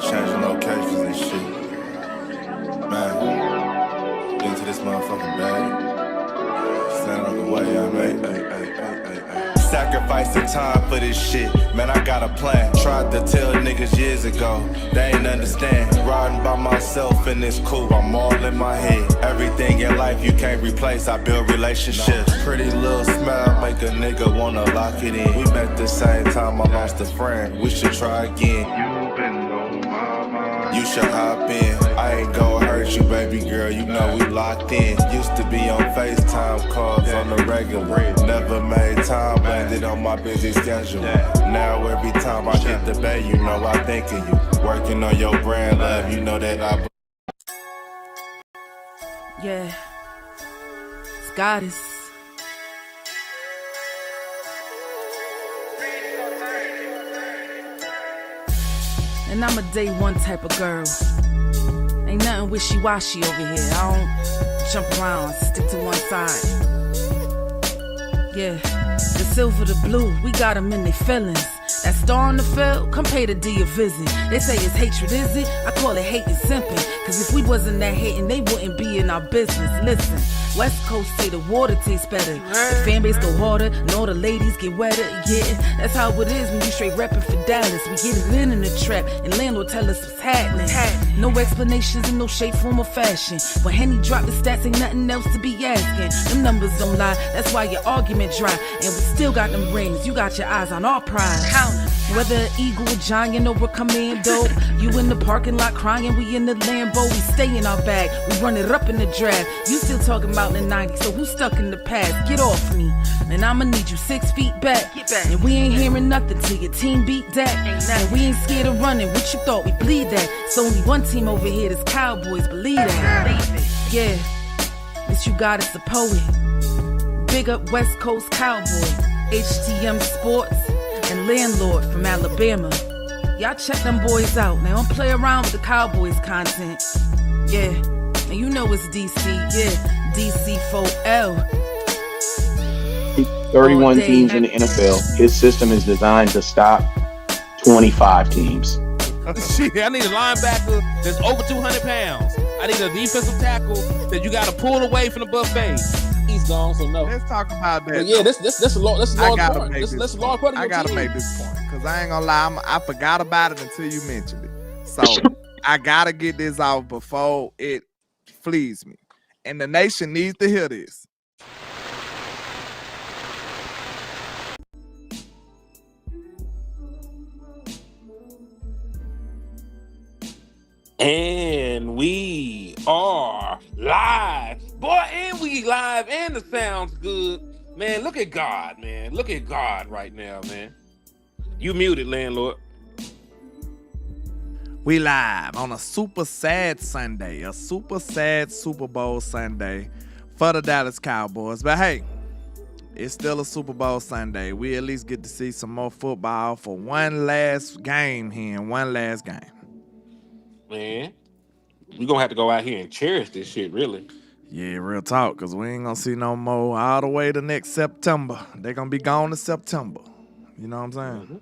changing locations and shit. Man, get into this motherfucking bag. Stand on the way, I made. Sacrificing time for this shit, man, I got a plan. Tried to tell niggas years ago, they ain't understand. Riding by myself and it's cool, I'm all in my head. Everything in life you can't replace, I build relationships. Pretty little smile make a nigga wanna lock it in. We met the same time I lost a friend, we should try again. You should hop in, I ain't gon' hurt you, baby girl, you know we locked in. Used to be on FaceTime calls on the regular. Never made time, landed on my busy schedule. Now every time I hit the bay, you know I think of you. Working on your brand, love, you know that I... Yeah, it's Goddess. And I'm a day one type of girl. Ain't nothing wishy-washy over here. I don't jump around, stick to one side. Yeah, the silver, the blue, we got them in their feelings. That star on the field, come pay the D a visit. They say it's hatred, is it? I call it hate and simping. Cause if we wasn't that hating, they wouldn't be in our business. Listen, West Coast say the water tastes better. The fan base go harder, and all the ladies get wetter. Yeah, that's how it is when you straight reppin' for Dallas. We get it in the trap, and landlord tell us what's happening. No explanations in no shape, form, or fashion. When Henny drop the stats, ain't nothing else to be asking. Them numbers don't lie, that's why your argument dry. And we still got them rings, you got your eyes on our prize. Whether an eagle, a giant, or a commando, you in the parking lot crying, we in the Lambo. We stay in our bag, we run it up in the draft. You still talking about the 90s, so who's stuck in the past? Get off me, and I'ma need you 6 feet back. And we ain't hearing nothing till your team beat that. And we ain't scared of running, what you thought we bleed that? It's only one team over here, that's Cowboys, believe that. Yeah, this you got is a poet. Big up West Coast Cowboy, HTM Sports, and LandLord from Alabama. Y'all check them boys out. They don't play around with the Cowboys content. Yeah, and you know it's DC. Yeah, DC4L. 31 teams in the NFL. His system is designed to stop 25 teams. Shit, I need a linebacker that's over 200 pounds. I need a defensive tackle that you got to pull away from the buffet. He's gone, so no. Let's talk about that. But yeah, this a large part. That's a large part of your I gotta team. make this point because I ain't gonna lie, I forgot about it until you mentioned it. So I gotta get this out before it flees me, and the nation needs to hear this. And we are live. Boy, and we live, and the sound's good. Man, look at God, man. Look at God right now, man. You muted, landlord. We live on a super sad Sunday, a super sad Super Bowl Sunday for the Dallas Cowboys. But hey, it's still a Super Bowl Sunday. We at least get to see some more football for one last game here, one last game. Man, we gonna have to go out here and cherish this shit, really. Yeah, real talk, because we ain't gonna see no more all the way to next September. They're gonna be gone to September. You know what I'm saying? Mm-hmm.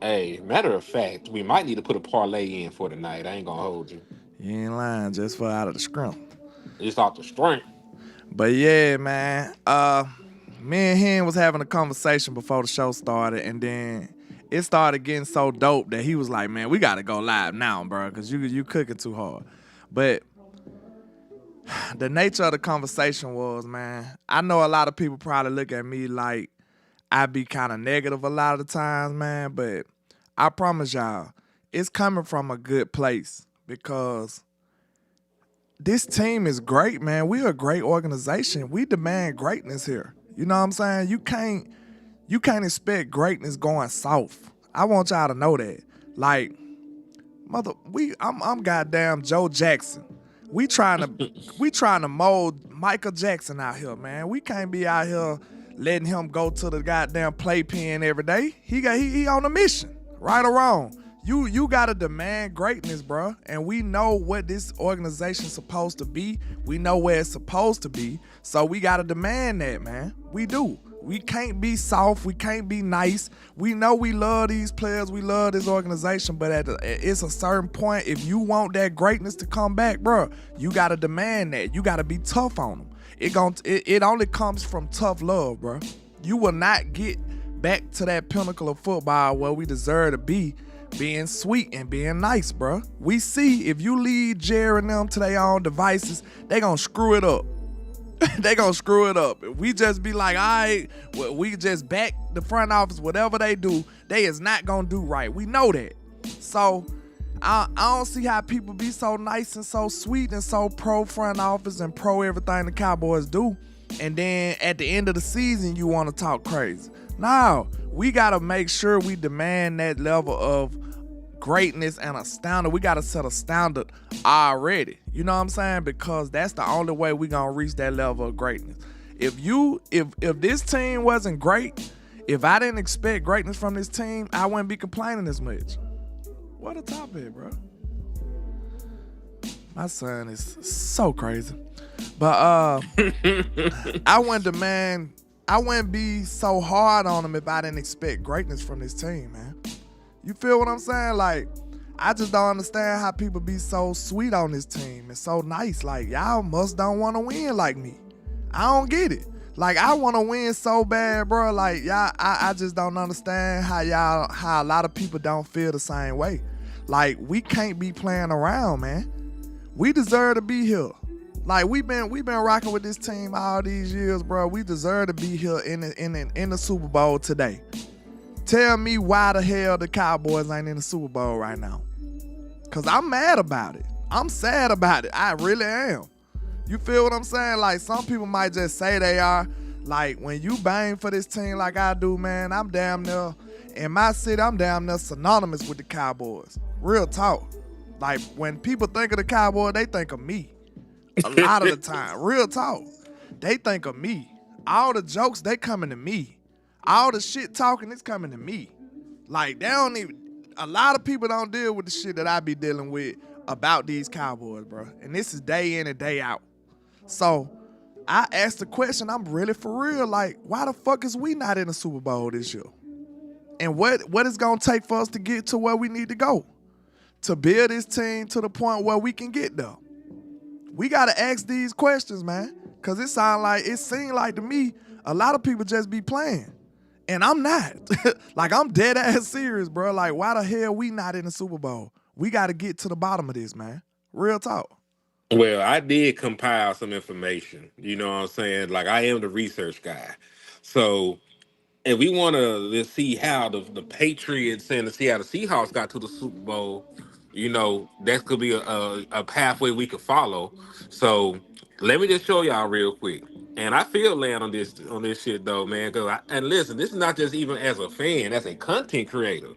Hey, matter of fact, we might need to put a parlay in for tonight. I ain't gonna hold you. You ain't lying, just for out of the scrum. It's off the strength. But yeah, man. Me and him was having a conversation before the show started, and then it started getting so dope that he was like, man, we got to go live now, bro, because you cooking too hard. But the nature of the conversation was, man, I know a lot of people probably look at me like I be kind of negative a lot of the times, man, but I promise y'all, it's coming from a good place because this team is great, man. We're a great organization. We demand greatness here. You know what I'm saying? You can't expect greatness going south. I want y'all to know that. Like, I'm goddamn Joe Jackson. We trying to mold Michael Jackson out here, man. We can't be out here letting him go to the goddamn playpen every day. He on a mission, right or wrong. You gotta demand greatness, bro. And we know what this organization's supposed to be. We know where it's supposed to be. So we gotta demand that, man. We do. We can't be soft. We can't be nice. We know we love these players. We love this organization. But it's a certain point, if you want that greatness to come back, bro, you got to demand that. You got to be tough on them. It only comes from tough love, bro. You will not get back to that pinnacle of football where we deserve to be, being sweet and being nice, bro. We see if you lead Jerry and them to their own devices, they gonna screw it up. They gonna screw it up. If we just be like, all right, well, we just back the front office, whatever they do, they is not gonna do right. We know that. So I don't see how people be so nice and so sweet and so pro front office and pro everything the Cowboys do, and then at the end of the season you want to talk crazy. No, we gotta make sure we demand that level of greatness and a standard. We gotta set a standard already. You know what I'm saying? Because that's the only way we gonna reach that level of greatness. If this team wasn't great, if I didn't expect greatness from this team, I wouldn't be complaining as much. What a topic, bro. My son is so crazy. But I wouldn't be so hard on him if I didn't expect greatness from this team, man. You feel what I'm saying? Like, I just don't understand how people be so sweet on this team and so nice. Like, y'all must don't want to win like me. I don't get it. Like, I want to win so bad, bro. Like, y'all, I just don't understand how a lot of people don't feel the same way. Like, we can't be playing around, man. We deserve to be here. Like, we've been rocking with this team all these years, bro. We deserve to be here in the Super Bowl today. Tell me why the hell the Cowboys ain't in the Super Bowl right now. Because I'm mad about it. I'm sad about it. I really am. You feel what I'm saying? Like, some people might just say they are. Like, when you bang for this team like I do, man, I'm damn near, in my city, I'm damn near synonymous with the Cowboys. Real talk. Like, when people think of the Cowboys, they think of me. A lot of the time. Real talk. They think of me. All the jokes, they coming to me. All the shit talking, it's coming to me. Like, a lot of people don't deal with the shit that I be dealing with about these Cowboys, bro. And this is day in and day out. So, I asked the question, I'm really for real, like, why the fuck is we not in the Super Bowl this year? And what it's gonna take for us to get to where we need to go? To build this team to the point where we can get there. We gotta ask these questions, man. Cause it seemed like to me, a lot of people just be playing. And I'm not. Like, I'm dead ass serious, bro. Like, why the hell we not in the Super Bowl? We got to get to the bottom of this, man. Real talk. Well, I did compile some information. You know what I'm saying? Like, I am the research guy. So, if we want to see how the Patriots and the Seattle Seahawks got to the Super Bowl, you know, that could be a pathway we could follow. So, let me just show y'all real quick. And I feel land on this shit though, man. And listen, this is not just even as a fan, as a content creator.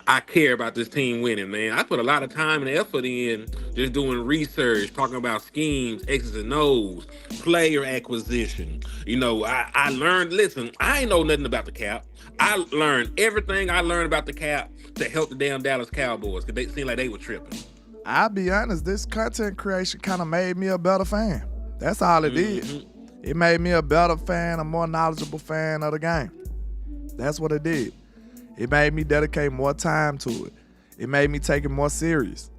I care about this team winning, man. I put a lot of time and effort in just doing research, talking about schemes, X's and O's, player acquisition. You know, I learned, listen, I ain't know nothing about the Cap. I learned everything I learned about the Cap to help the damn Dallas Cowboys because they seemed like they were tripping. I'll be honest, this content creation kind of made me a better fan. That's all it did. It made me a better fan, a more knowledgeable fan of the game. That's what it did. It made me dedicate more time to it. It made me take it more serious,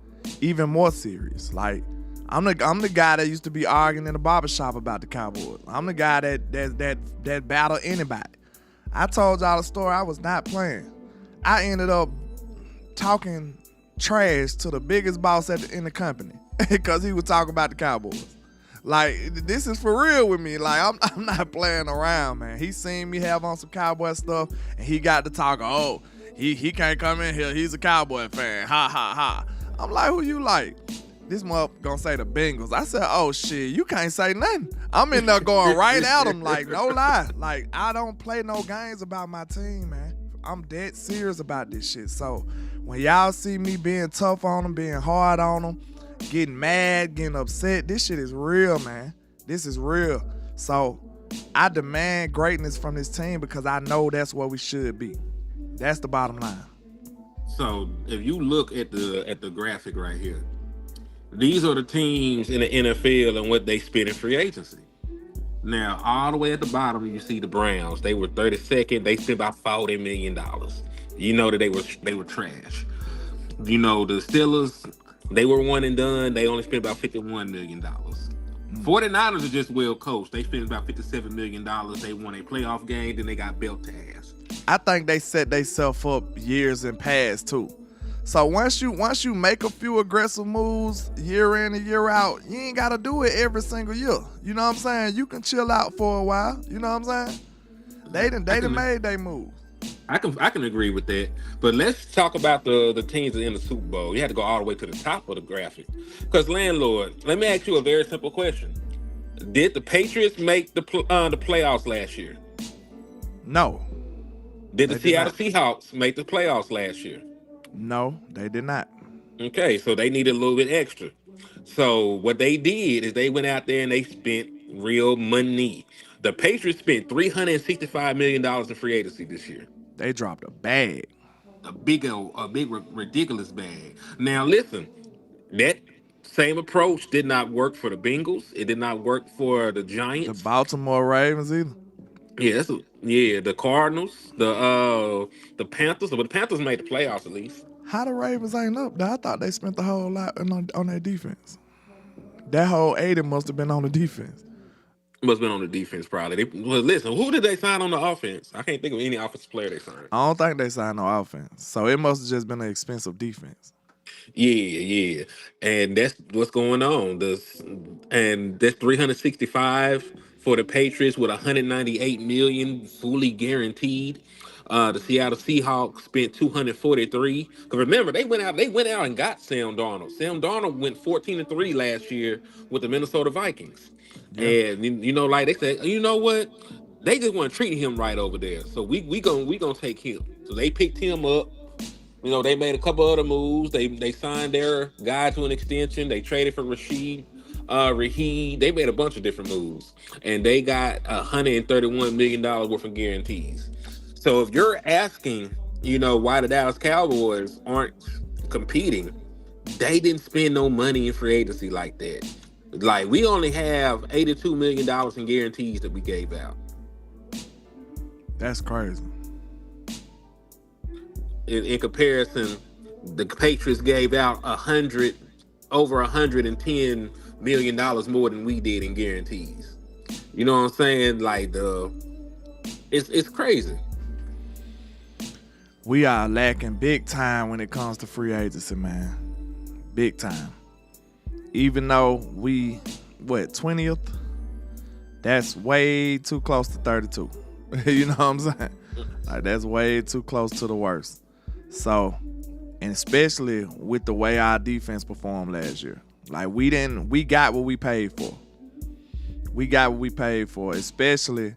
even more serious. Like, I'm the guy that used to be arguing in the barbershop about the Cowboys. I'm the guy that battle anybody. I told y'all a story. I was not playing. I ended up talking trash to the biggest boss in the company because he was talking about the Cowboys. Like, this is for real with me. Like, I'm not playing around, man. He seen me have on some Cowboy stuff, and he got to talk, oh, he can't come in here. He's a Cowboy fan. Ha, ha, ha. I'm like, who you like? This mother gonna say the Bengals. I said, oh, shit, you can't say nothing. I'm in there going right at him, like, no lie. Like, I don't play no games about my team, man. I'm dead serious about this shit. So, when y'all see me being tough on them, being hard on them, getting mad, getting upset, this shit is real, man. This is real. So I demand greatness from this team because I know that's where we should be. That's the bottom line. So if you look at the graphic right here, these are the teams in the NFL and what they spend in free agency. Now, all the way at the bottom, you see the Browns. They were 32nd. They spent about $40 million. You know that they were trash. You know the Steelers, they were one and done. They only spent about $51 million. 49ers are just well coached. They spent about $57 million. They won a playoff game, then they got belt to ass. I think they set themselves up years in past too. So once you make a few aggressive moves year in and year out, you ain't gotta do it every single year. You know what I'm saying? You can chill out for a while. You know what I'm saying? They done made their move. I can agree with that. But let's talk about the teams that in the Super Bowl. You had to go all the way to the top of the graphic. Because LandLord, let me ask you a very simple question. Did the Patriots make the playoffs last year? No. Did the Seattle Seahawks make the playoffs last year? No, they did not. Okay, so they needed a little bit extra. So what they did is they went out there and they spent real money. The Patriots spent $365 million in free agency this year. They dropped a bag. A big ridiculous bag. Now listen, that same approach did not work for the Bengals. It did not work for the Giants. The Baltimore Ravens either. Yeah, the Cardinals, the Panthers. But the Panthers made the playoffs at least. How the Ravens ain't up there? I thought they spent the whole lot on their defense. That whole 80 must have been on the defense. Must have been on the defense, probably. Listen, who did they sign on the offense? I can't think of any offensive player they signed. I don't think they signed no offense. So it must have just been an expensive defense. Yeah. And that's what's going on. And that's 365 for the Patriots with 198 million fully guaranteed. The Seattle Seahawks spent 243. Because remember, they went out and got Sam Darnold. Sam Darnold went 14-3 last year with the Minnesota Vikings. Yeah. And you know, like they said, you know what? They just want to treat him right over there. So we gonna take him. So they picked him up. You know, they made a couple other moves. They signed their guy to an extension. They traded for Rashid. They made a bunch of different moves. And they got $131 million worth of guarantees. So if you're asking, you know, why the Dallas Cowboys aren't competing, they didn't spend no money in free agency like that. Like, we only have $82 million in guarantees that we gave out. That's crazy. In comparison, the Patriots gave out over $110 million more than we did in guarantees. You know what I'm saying? Like, it's crazy. We are lacking big time when it comes to free agency, man. Big time. Even though we, 20th? That's way too close to 32. You know what I'm saying? Like, that's way too close to the worst. So, and especially with the way our defense performed last year. Like, we got what we paid for. We got what we paid for, especially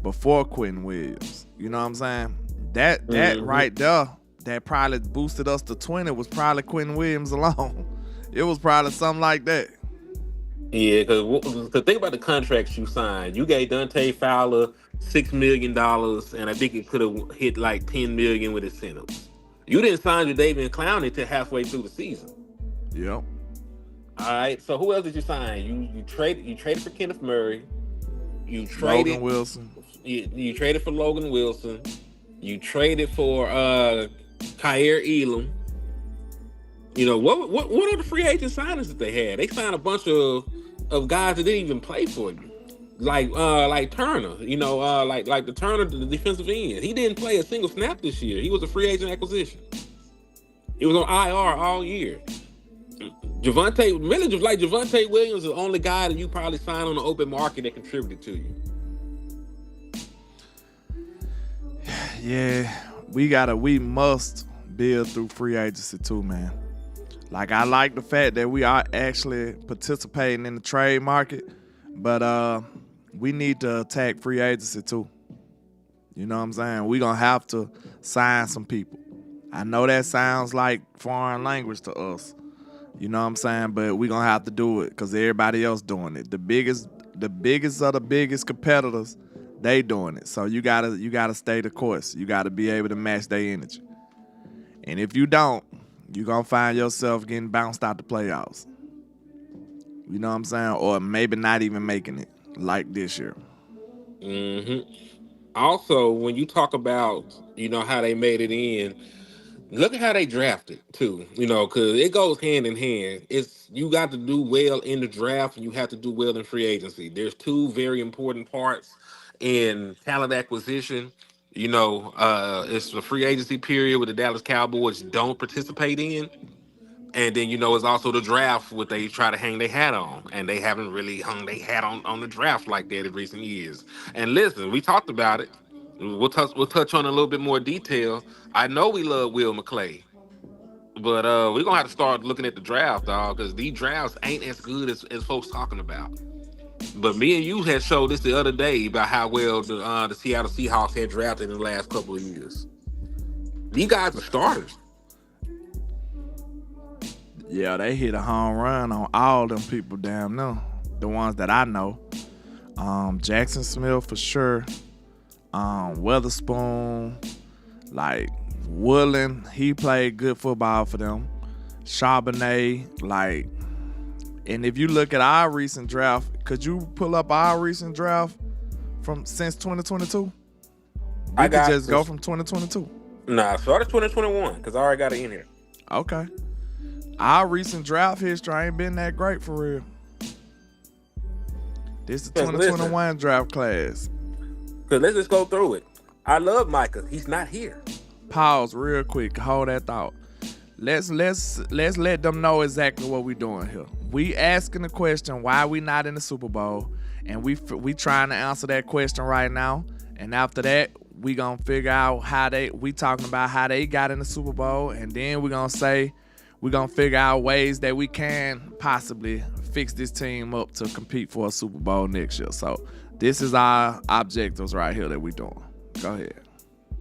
before Quentin Williams. You know what I'm saying? That right there, that probably boosted us to 20 was probably Quentin Williams alone. It was probably something like that. Yeah, because think about the contracts you signed. You gave Dante Fowler $6 million, and I think it could have hit like $10 million with incentives. You didn't sign your David Clowney until halfway through the season. Yep. All right. So who else did you sign? You traded for Kenneth Murray. You traded Logan Wilson. You traded for Logan Wilson. You traded for Kyer Elam. You know, what are the free agent signings that they had? They signed a bunch of guys that didn't even play for you. Like Turner, you know, like the Turner, the defensive end. He didn't play a single snap this year. He was a free agent acquisition. He was on IR all year. Javonte Williams is the only guy that you probably signed on the open market that contributed to you. Yeah, we must build through free agency too, man. Like, I like the fact that we are actually participating in the trade market, but we need to attack free agency too. You know what I'm saying? We're going to have to sign some people. I know that sounds like foreign language to us. You know what I'm saying? But we're going to have to do it because everybody else doing it. The biggest of the biggest competitors, they doing it. So you gotta stay the course. You got to be able to match their energy. And if you don't, you're going to find yourself getting bounced out the playoffs. You know what I'm saying? Or maybe not even making it. like this year. Hmm. Also, when you talk about, how they made it in, look at how they drafted too. Because it goes hand in hand. It's you got to do well in the draft, and you have to do well in free agency. There's two very important parts in talent acquisition. It's the free agency period where the Dallas Cowboys don't participate in. And then it's also the draft, what they try to hang their hat on, and they haven't really hung their hat on the draft like that in recent years. And listen, we talked about it. We'll touch on it a little bit more detail. I know we love Will McClay, but we're gonna have to start looking at the draft, dog, because these drafts ain't as good as folks talking about. But me and you had showed this the other day about how well the Seattle Seahawks had drafted in the last couple of years. These guys are starters. Yeah, they hit a home run on all them people down there. The ones that I know. Jackson Smith for sure. Weatherspoon, like Woolen, he played good football for them. Charbonnet, like, and if you look at our recent draft, could you pull up our recent draft from since 2022? We could just go from 2022. Nah, start at 2021 because I already got it in here. Okay. Our recent draft history ain't been that great for real. This is the 2021 draft class. Because let's just go through it. I love Micah. He's not here. Pause real quick. Hold that thought. Let's let them know exactly what we doing here. We asking the question why we not in the Super Bowl, and we trying to answer that question right now. And after that, we gonna figure out we talking about how they got in the Super Bowl, and then we gonna figure out ways that we can possibly fix this team up to compete for a Super Bowl next year. So this is our objectives right here that we doing. Go ahead.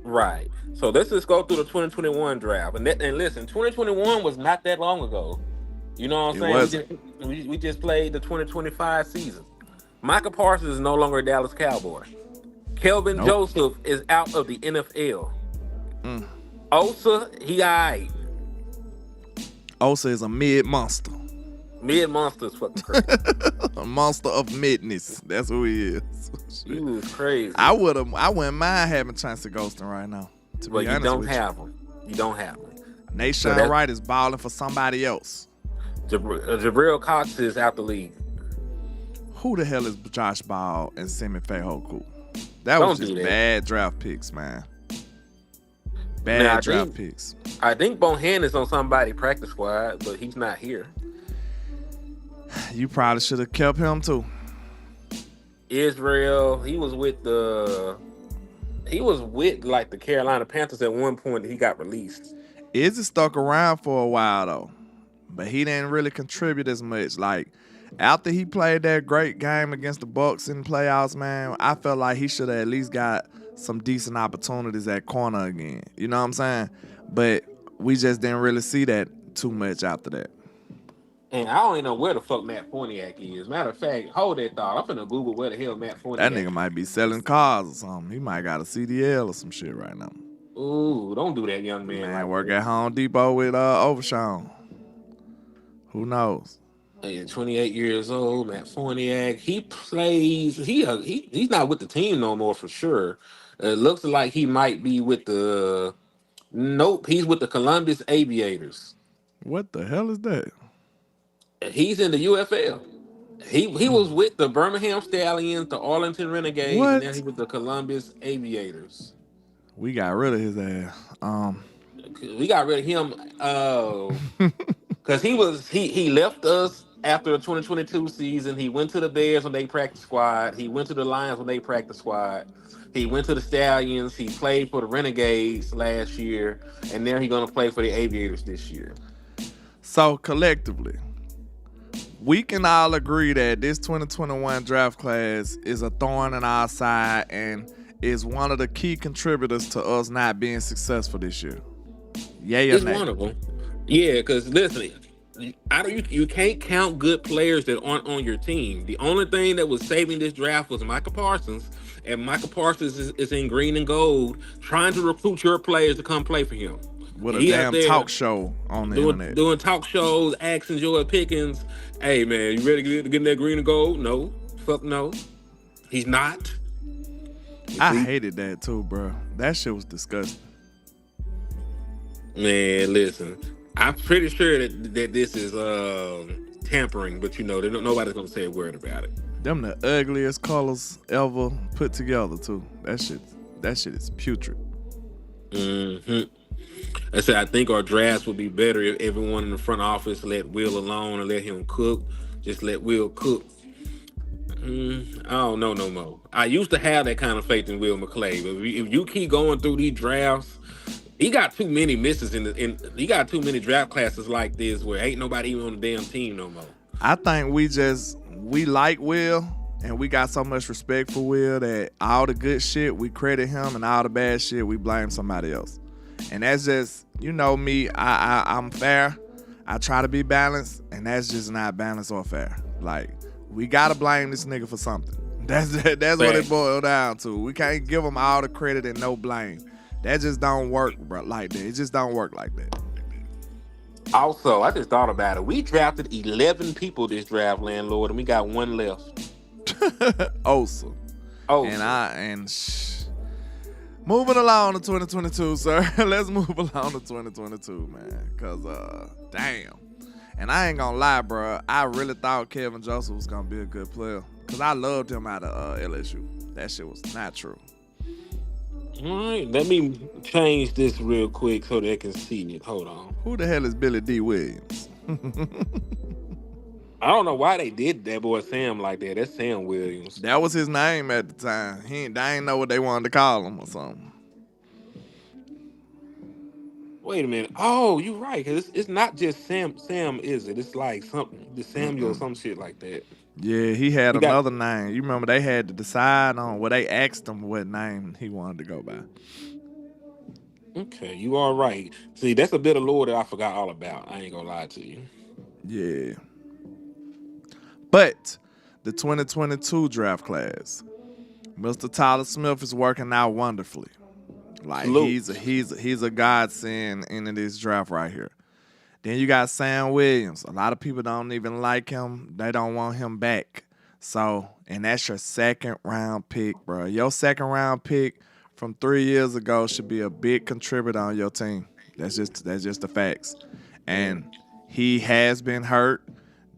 Right. So let's just go through the 2021 draft. And listen, 2021 was not that long ago. You know what I'm saying? We just played the 2025 season. Micah Parsons is no longer a Dallas Cowboy. Kelvin Joseph is out of the NFL. Osa, he all right. Osa is a mid monster. Mid monster is fucking crazy. A monster of midness. That's who he is. He was crazy. I wouldn't mind having Chance of ghosting right now. But you don't have him. You don't have him. Nashawn Wright is balling for somebody else. Jabril Cox is out the league. Who the hell is Josh Ball and Semi Fehoko? That was just bad draft picks, man. Bad draft picks. I think Bohan is on somebody's practice squad, but he's not here. You probably should have kept him too. Israel, he was with like the Carolina Panthers at one point. He got released. Izzy stuck around for a while though, but he didn't really contribute as much. Like after he played that great game against the Bucs in the playoffs, man, I felt like he should have at least got some decent opportunities at corner again. You know what I'm saying? But we just didn't really see that too much after that. And I don't even know where the fuck Matt Forniak is. Matter of fact, hold that thought. I'm finna Google where the hell Matt Forniak is. That nigga might be selling cars or something. He might got a CDL or some shit right now. Ooh, don't do that, young man. Man, work at Home Depot with Overshawn. Who knows? 28 years old, Matt Forniak. He plays. He's not with the team no more for sure. It looks like he might be with the. Nope, he's with the Columbus Aviators. What the hell is that? He's in the UFL. He was with the Birmingham Stallions, the Arlington Renegades, and then he was the Columbus Aviators. We got rid of his ass. We got rid of him because he left us after the 2022 season. He went to the Bears when they practice squad. He went to the Lions when they practice squad. He went to the Stallions. He played for the Renegades last year, and now he's gonna play for the Aviators this year. So collectively, we can all agree that this 2021 draft class is a thorn in our side and is one of the key contributors to us not being successful this year. Yay or nay? It's one of them. Yeah, because listen, you can't count good players that aren't on your team. The only thing that was saving this draft was Micah Parsons, and Micah Parsons is in green and gold trying to recruit your players to come play for him. With a damn talk show on the internet. Doing talk shows, asking Joy Pickens, hey man, you ready to get in that green and gold? No. Fuck no. He's not. I hated that too, bro. That shit was disgusting. Man, listen. I'm pretty sure that this is tampering, but nobody's gonna say a word about it. Them the ugliest colors ever put together too. That shit is putrid. Mm-hmm. I said I think our drafts would be better if everyone in the front office let Will alone and let him cook. Just let Will cook. I don't know no more. I used to have that kind of faith in Will McClay, but if you keep going through these drafts, he got too many misses he got too many draft classes like this where ain't nobody even on the damn team no more. I think we like Will and we got so much respect for Will that all the good shit we credit him and all the bad shit we blame somebody else. And that's just, me, I'm fair. I try to be balanced, and that's just not balanced or fair. Like, we gotta blame this nigga for something. That's what it boiled down to. We can't give him all the credit and no blame. That just don't work, bro, like that. It just don't work like that. Also, I just thought about it. We drafted 11 people this draft, landlord, and we got one left. Awesome. Moving along to 2022, sir. Let's move along to 2022, man. Cause damn. And I ain't gonna lie, bro. I really thought Kevin Joseph was gonna be a good player. Cause I loved him out of LSU. That shit was not true. All right, let me change this real quick so they can see it. Hold on. Who the hell is Billy D. Williams? I don't know why they did that boy Sam like that. That's Sam Williams. That was his name at the time. They ain't know what they wanted to call him or something. Wait a minute. Oh, you're right. Cause it's not just Sam, is it? It's like something, the Samuel or some shit like that. Yeah, he had another name. You remember they had to decide on they asked him what name he wanted to go by. Okay, you are right. See, that's a bit of lore that I forgot all about. I ain't gonna lie to you. Yeah. But the 2022 draft class, Mr. Tyler Smith is working out wonderfully. Like he's a godsend in this draft right here. Then you got Sam Williams. A lot of people don't even like him. They don't want him back. So, and that's your second round pick, bro. Your second round pick from 3 years ago should be a big contributor on your team. That's just the facts. And he has been hurt.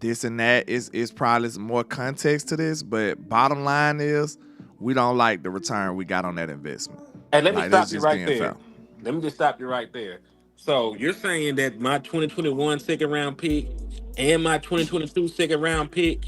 This and that is probably some more context to this, but bottom line is we don't like the return we got on that investment. Hey, let me stop you right there. Let me just stop you right there. So you're saying that my 2021 second round pick and my 2022 second round pick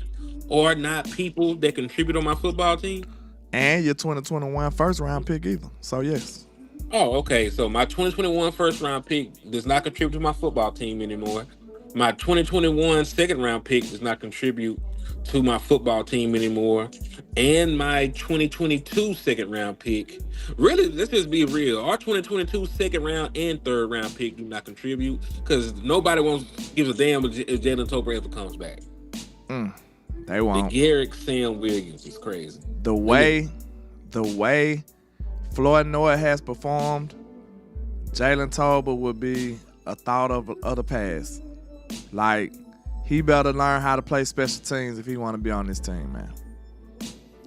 are not people that contribute on my football team? And your 2021 first round pick either. So yes. Oh, okay. So my 2021 first round pick does not contribute to my football team anymore. My 2021 second round pick does not contribute to my football team anymore. And my 2022 second round pick, really, let's just be real. Our 2022 second round and third round pick do not contribute because nobody gives a damn if Jalen Tolbert ever comes back. They won't. The Garrick Sam Williams is crazy. The way Floyd Noah has performed, Jalen Tolbert would be a thought of the past. Like, he better learn how to play special teams if he want to be on this team, man.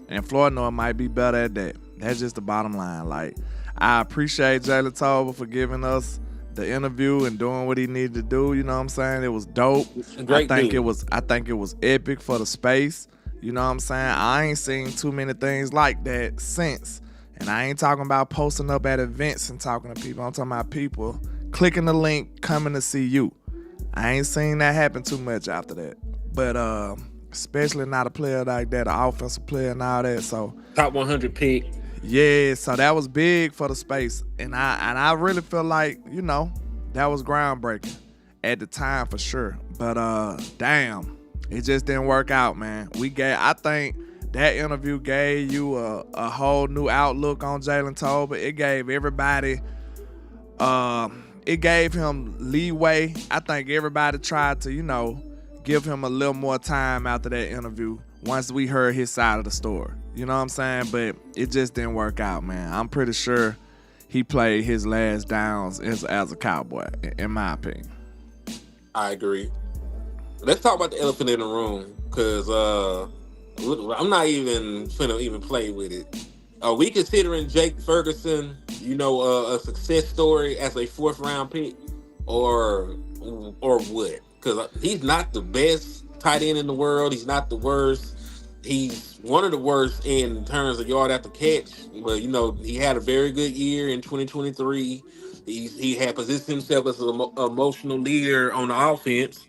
And Floyd Noah might be better at that. That's just the bottom line. Like, I appreciate Jalen Tolbert for giving us the interview and doing what he needed to do. You know what I'm saying? It was dope. I think it was epic for the space. You know what I'm saying? I ain't seen too many things like that since. And I ain't talking about posting up at events and talking to people. I'm talking about people clicking the link, coming to see you. I ain't seen that happen too much after that. But especially not a player like that, an offensive player and all that. So top 100 pick. Yeah, so that was big for the space. And I really feel like, that was groundbreaking at the time for sure. But damn, it just didn't work out, man. I think that interview gave you a whole new outlook on Jalen Tolbert. It gave everybody it gave him leeway. I think everybody tried to, give him a little more time after that interview once we heard his side of the story. You know what I'm saying? But it just didn't work out, man. I'm pretty sure he played his last downs as a Cowboy, in my opinion. I agree. Let's talk about the elephant in the room, because I'm not even finna even play with it. Are we considering Jake Ferguson, a success story as a fourth round pick, or what? Because he's not the best tight end in the world. He's not the worst. He's one of the worst in terms of yard after catch. But he had a very good year in 2023. He had positioned himself as an emotional leader on the offense.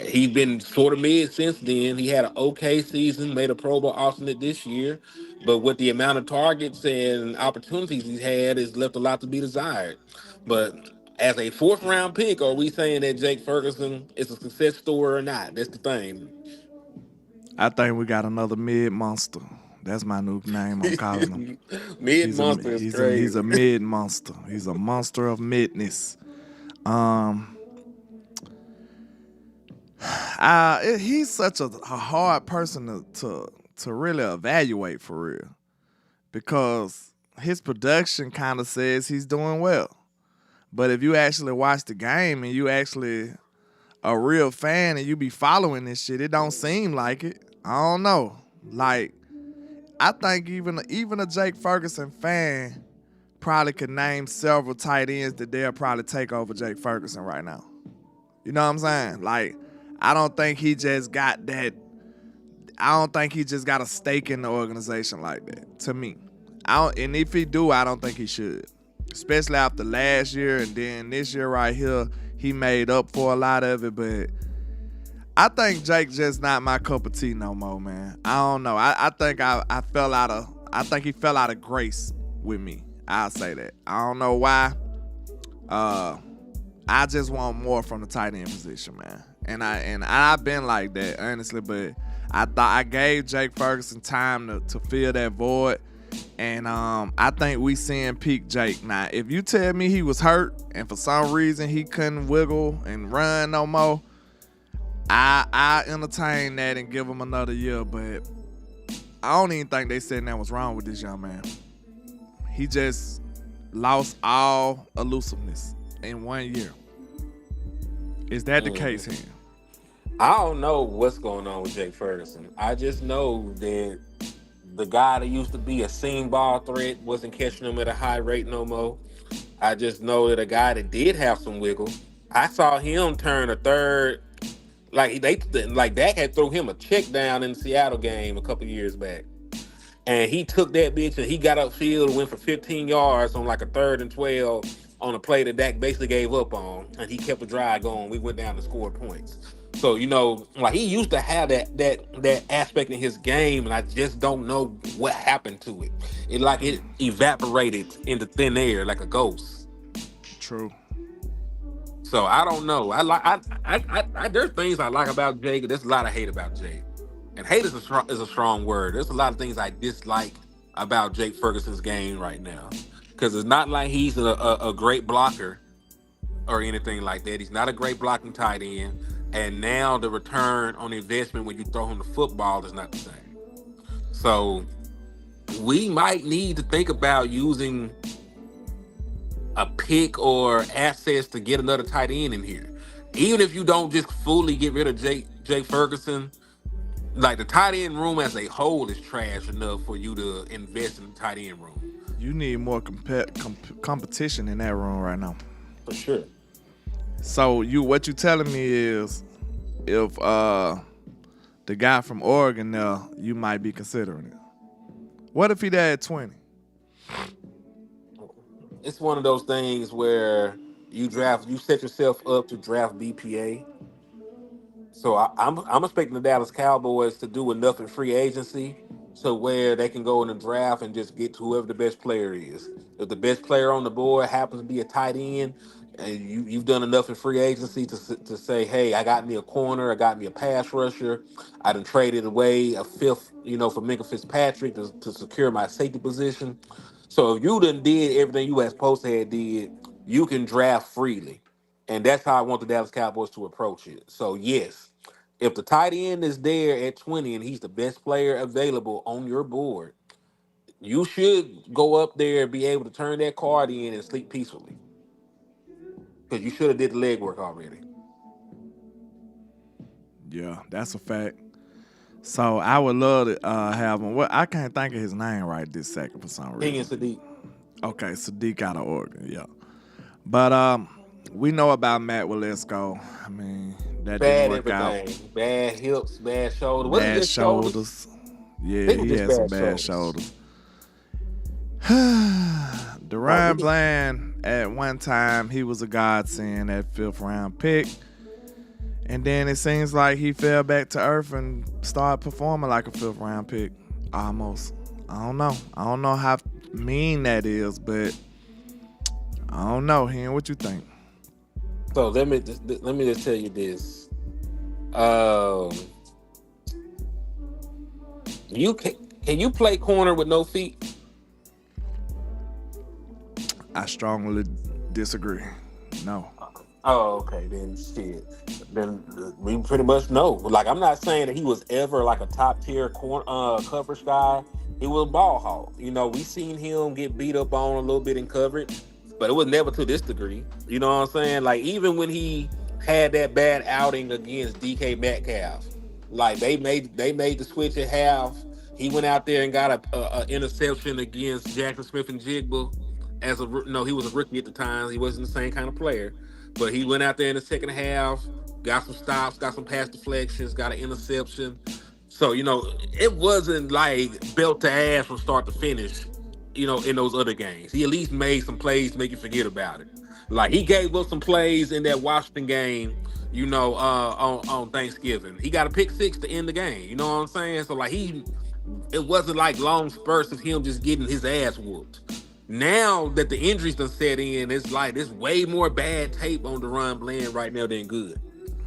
He's been sort of mid since then. He had an okay season, made a Pro Bowl alternate this year, but with the amount of targets and opportunities he's had, it's left a lot to be desired. But as a fourth round pick, are we saying that Jake Ferguson is a success story or not? That's the thing. I think we got another mid monster. That's my new name. I'm calling him. Mid monster is He's a crazy. mid monster. He's a monster of midness. Um, he's such a hard person to really evaluate for real, because his production kind of says he's doing well. But if you actually watch the game and you actually a real fan and you be following this shit, it don't seem like it. I don't know. Like, I think even a Jake Ferguson fan probably could name several tight ends that they'll probably take over Jake Ferguson right now. You know what I'm saying? Like, I don't think he just got that. I don't think he just got a stake in the organization like that. To me, and if he do, I don't think he should. Especially after last year and then this year right here, he made up for a lot of it. But I think Jake just not my cup of tea no more, man. I don't know. I think I think he fell out of grace with me. I'll say that. I don't know why. I just want more from the tight end position, man. And I've been like that, honestly, but I thought I gave Jake Ferguson time to fill that void. And I think we seeing peak Jake. Now, if you tell me he was hurt and for some reason he couldn't wiggle and run no more, I entertain that and give him another year. But I don't even think they said that was wrong with this young man. He just lost all elusiveness in 1 year. Is that the case here? I don't know what's going on with Jake Ferguson. I just know that the guy that used to be a seam ball threat wasn't catching him at a high rate no more. I just know that a guy that did have some wiggle, I saw him turn a third. Like Dak had threw him a check down in the Seattle game a couple years back. And he took that bitch and he got upfield and went for 15 yards on like a 3rd and 12 on a play that Dak basically gave up on. And he kept the drive going. We went down and scored points. So, like he used to have that aspect in his game, and I just don't know what happened to it. It evaporated into thin air like a ghost. True. So I don't know. There's things I like about Jake, and there's a lot I hate about Jake. And hate is a strong word. There's a lot of things I dislike about Jake Ferguson's game right now, because it's not like he's a great blocker or anything like that. He's not a great blocking tight end, and now the return on investment when you throw him the football is not the same. So we might need to think about using a pick or assets to get another tight end in here. Even if you don't just fully get rid of Jake Ferguson, like the tight end room as a whole is trash enough for you to invest in the tight end room. You need more competition in that room right now. For sure. So what you telling me is, if the guy from Oregon there, you might be considering it. What if he there at 20? It's one of those things where you set yourself up to draft BPA. So I'm expecting the Dallas Cowboys to do enough in free agency to where they can go in the draft and just get to whoever the best player is. If the best player on the board happens to be a tight end, and you've done enough in free agency to say, hey, I got me a corner, I got me a pass rusher, I done traded away a fifth, for Minka Fitzpatrick to secure my safety position. So if you done did everything you as supposed to have did, you can draft freely. And that's how I want the Dallas Cowboys to approach it. So yes, if the tight end is there at 20 and he's the best player available on your board, you should go up there and be able to turn that card in and sleep peacefully. Because you should have did the legwork already. Yeah, that's a fact. So I would love to have him. Well, I can't think of his name right this second for some King and reason. Sadiq. Okay, Sadiq out of Oregon, yeah. But we know about Matt Walesko. I mean, that didn't Bad work out. everything. Bad hips, bad shoulders. Was it Bad just shoulders? shoulders. I Yeah, think it he was had just some bad bad shoulders. Deron Bland, at one time, he was a godsend, that 5th round pick. And then it seems like he fell back to earth and started performing like a 5th round pick. Almost. I don't know. I don't know how mean that is, but I don't know. Hen, what you think? So let me just tell you this. Can you play corner with no feet? I strongly disagree. No. Oh, okay. Then shit. Then we pretty much know. Like, I'm not saying that he was ever like a top tier coverage guy. He was a ball hawk. You know, we seen him get beat up on a little bit in coverage, but it was never to this degree. You know what I'm saying? Like, even when he had that bad outing against DK Metcalf, like they made the switch at half. He went out there and got a interception against Jackson Smith and Jigba. He was a rookie at the time. He wasn't the same kind of player, but he went out there in the second half, got some stops, got some pass deflections, got an interception. So, you know, it wasn't like belt to ass from start to finish, you know, in those other games. He at least made some plays to make you forget about it. Like, he gave us some plays in that Washington game, you know, on Thanksgiving. He got a pick 6 to end the game. You know what I'm saying? So, like, it wasn't like long spurts of him just getting his ass whooped. Now that the injuries done set in, it's like there's way more bad tape on Deron Bland right now than good.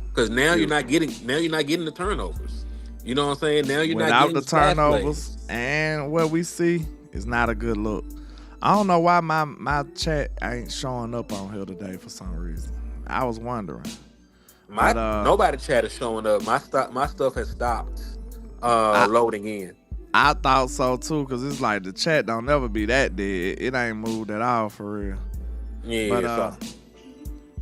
Because now you're not getting the turnovers. You know what I'm saying? Now you're Without not getting the turnovers and what we see is not a good look. I don't know why my chat ain't showing up on here today for some reason. I was wondering. Nobody chat is showing up. My stuff has stopped loading in. I thought so too, because it's like the chat don't never be that dead. It ain't moved at all for real. Yeah, but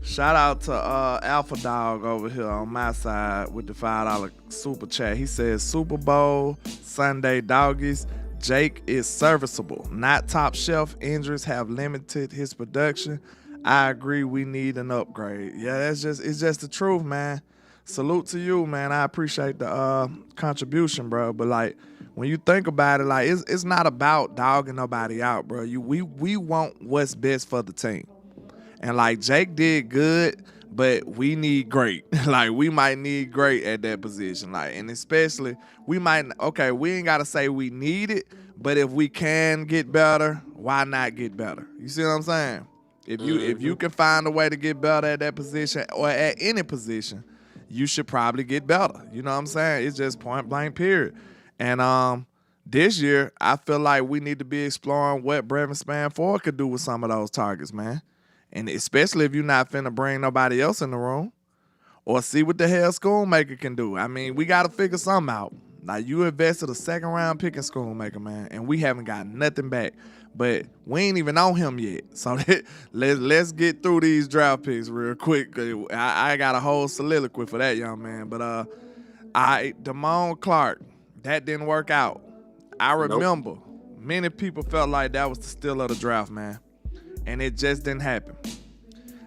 shout out to Alpha Dog over here on my side with the $5 super chat. He says Super Bowl Sunday doggies. Jake is serviceable, not top shelf. Injuries have limited his production. I agree, we need an upgrade. Yeah, it's just the truth, man. Salute to you, man. I appreciate the contribution, bro. But like, when you think about it, like it's not about dogging nobody out, bro. We want what's best for the team. And like Jake did good, but we need great. Like, we might need great at that position. Like, and especially we ain't gotta say we need it, but if we can get better, why not get better? You see what I'm saying? If you can find a way to get better at that position or at any position, you should probably get better. You know what I'm saying? It's just point blank period. And this year, I feel like we need to be exploring what Brevin Spann-Ford could do with some of those targets, man. And especially if you're not finna bring nobody else in the room or see what the hell Schoonmaker can do. I mean, we got to figure something out. Like, you invested a 2nd round pick in Schoonmaker, man, and we haven't got nothing back. But we ain't even on him yet. So let's get through these draft picks real quick. I got a whole soliloquy for that young man. But Damone Clark, that didn't work out. I remember many people felt like that was the steal of the draft, man. And it just didn't happen.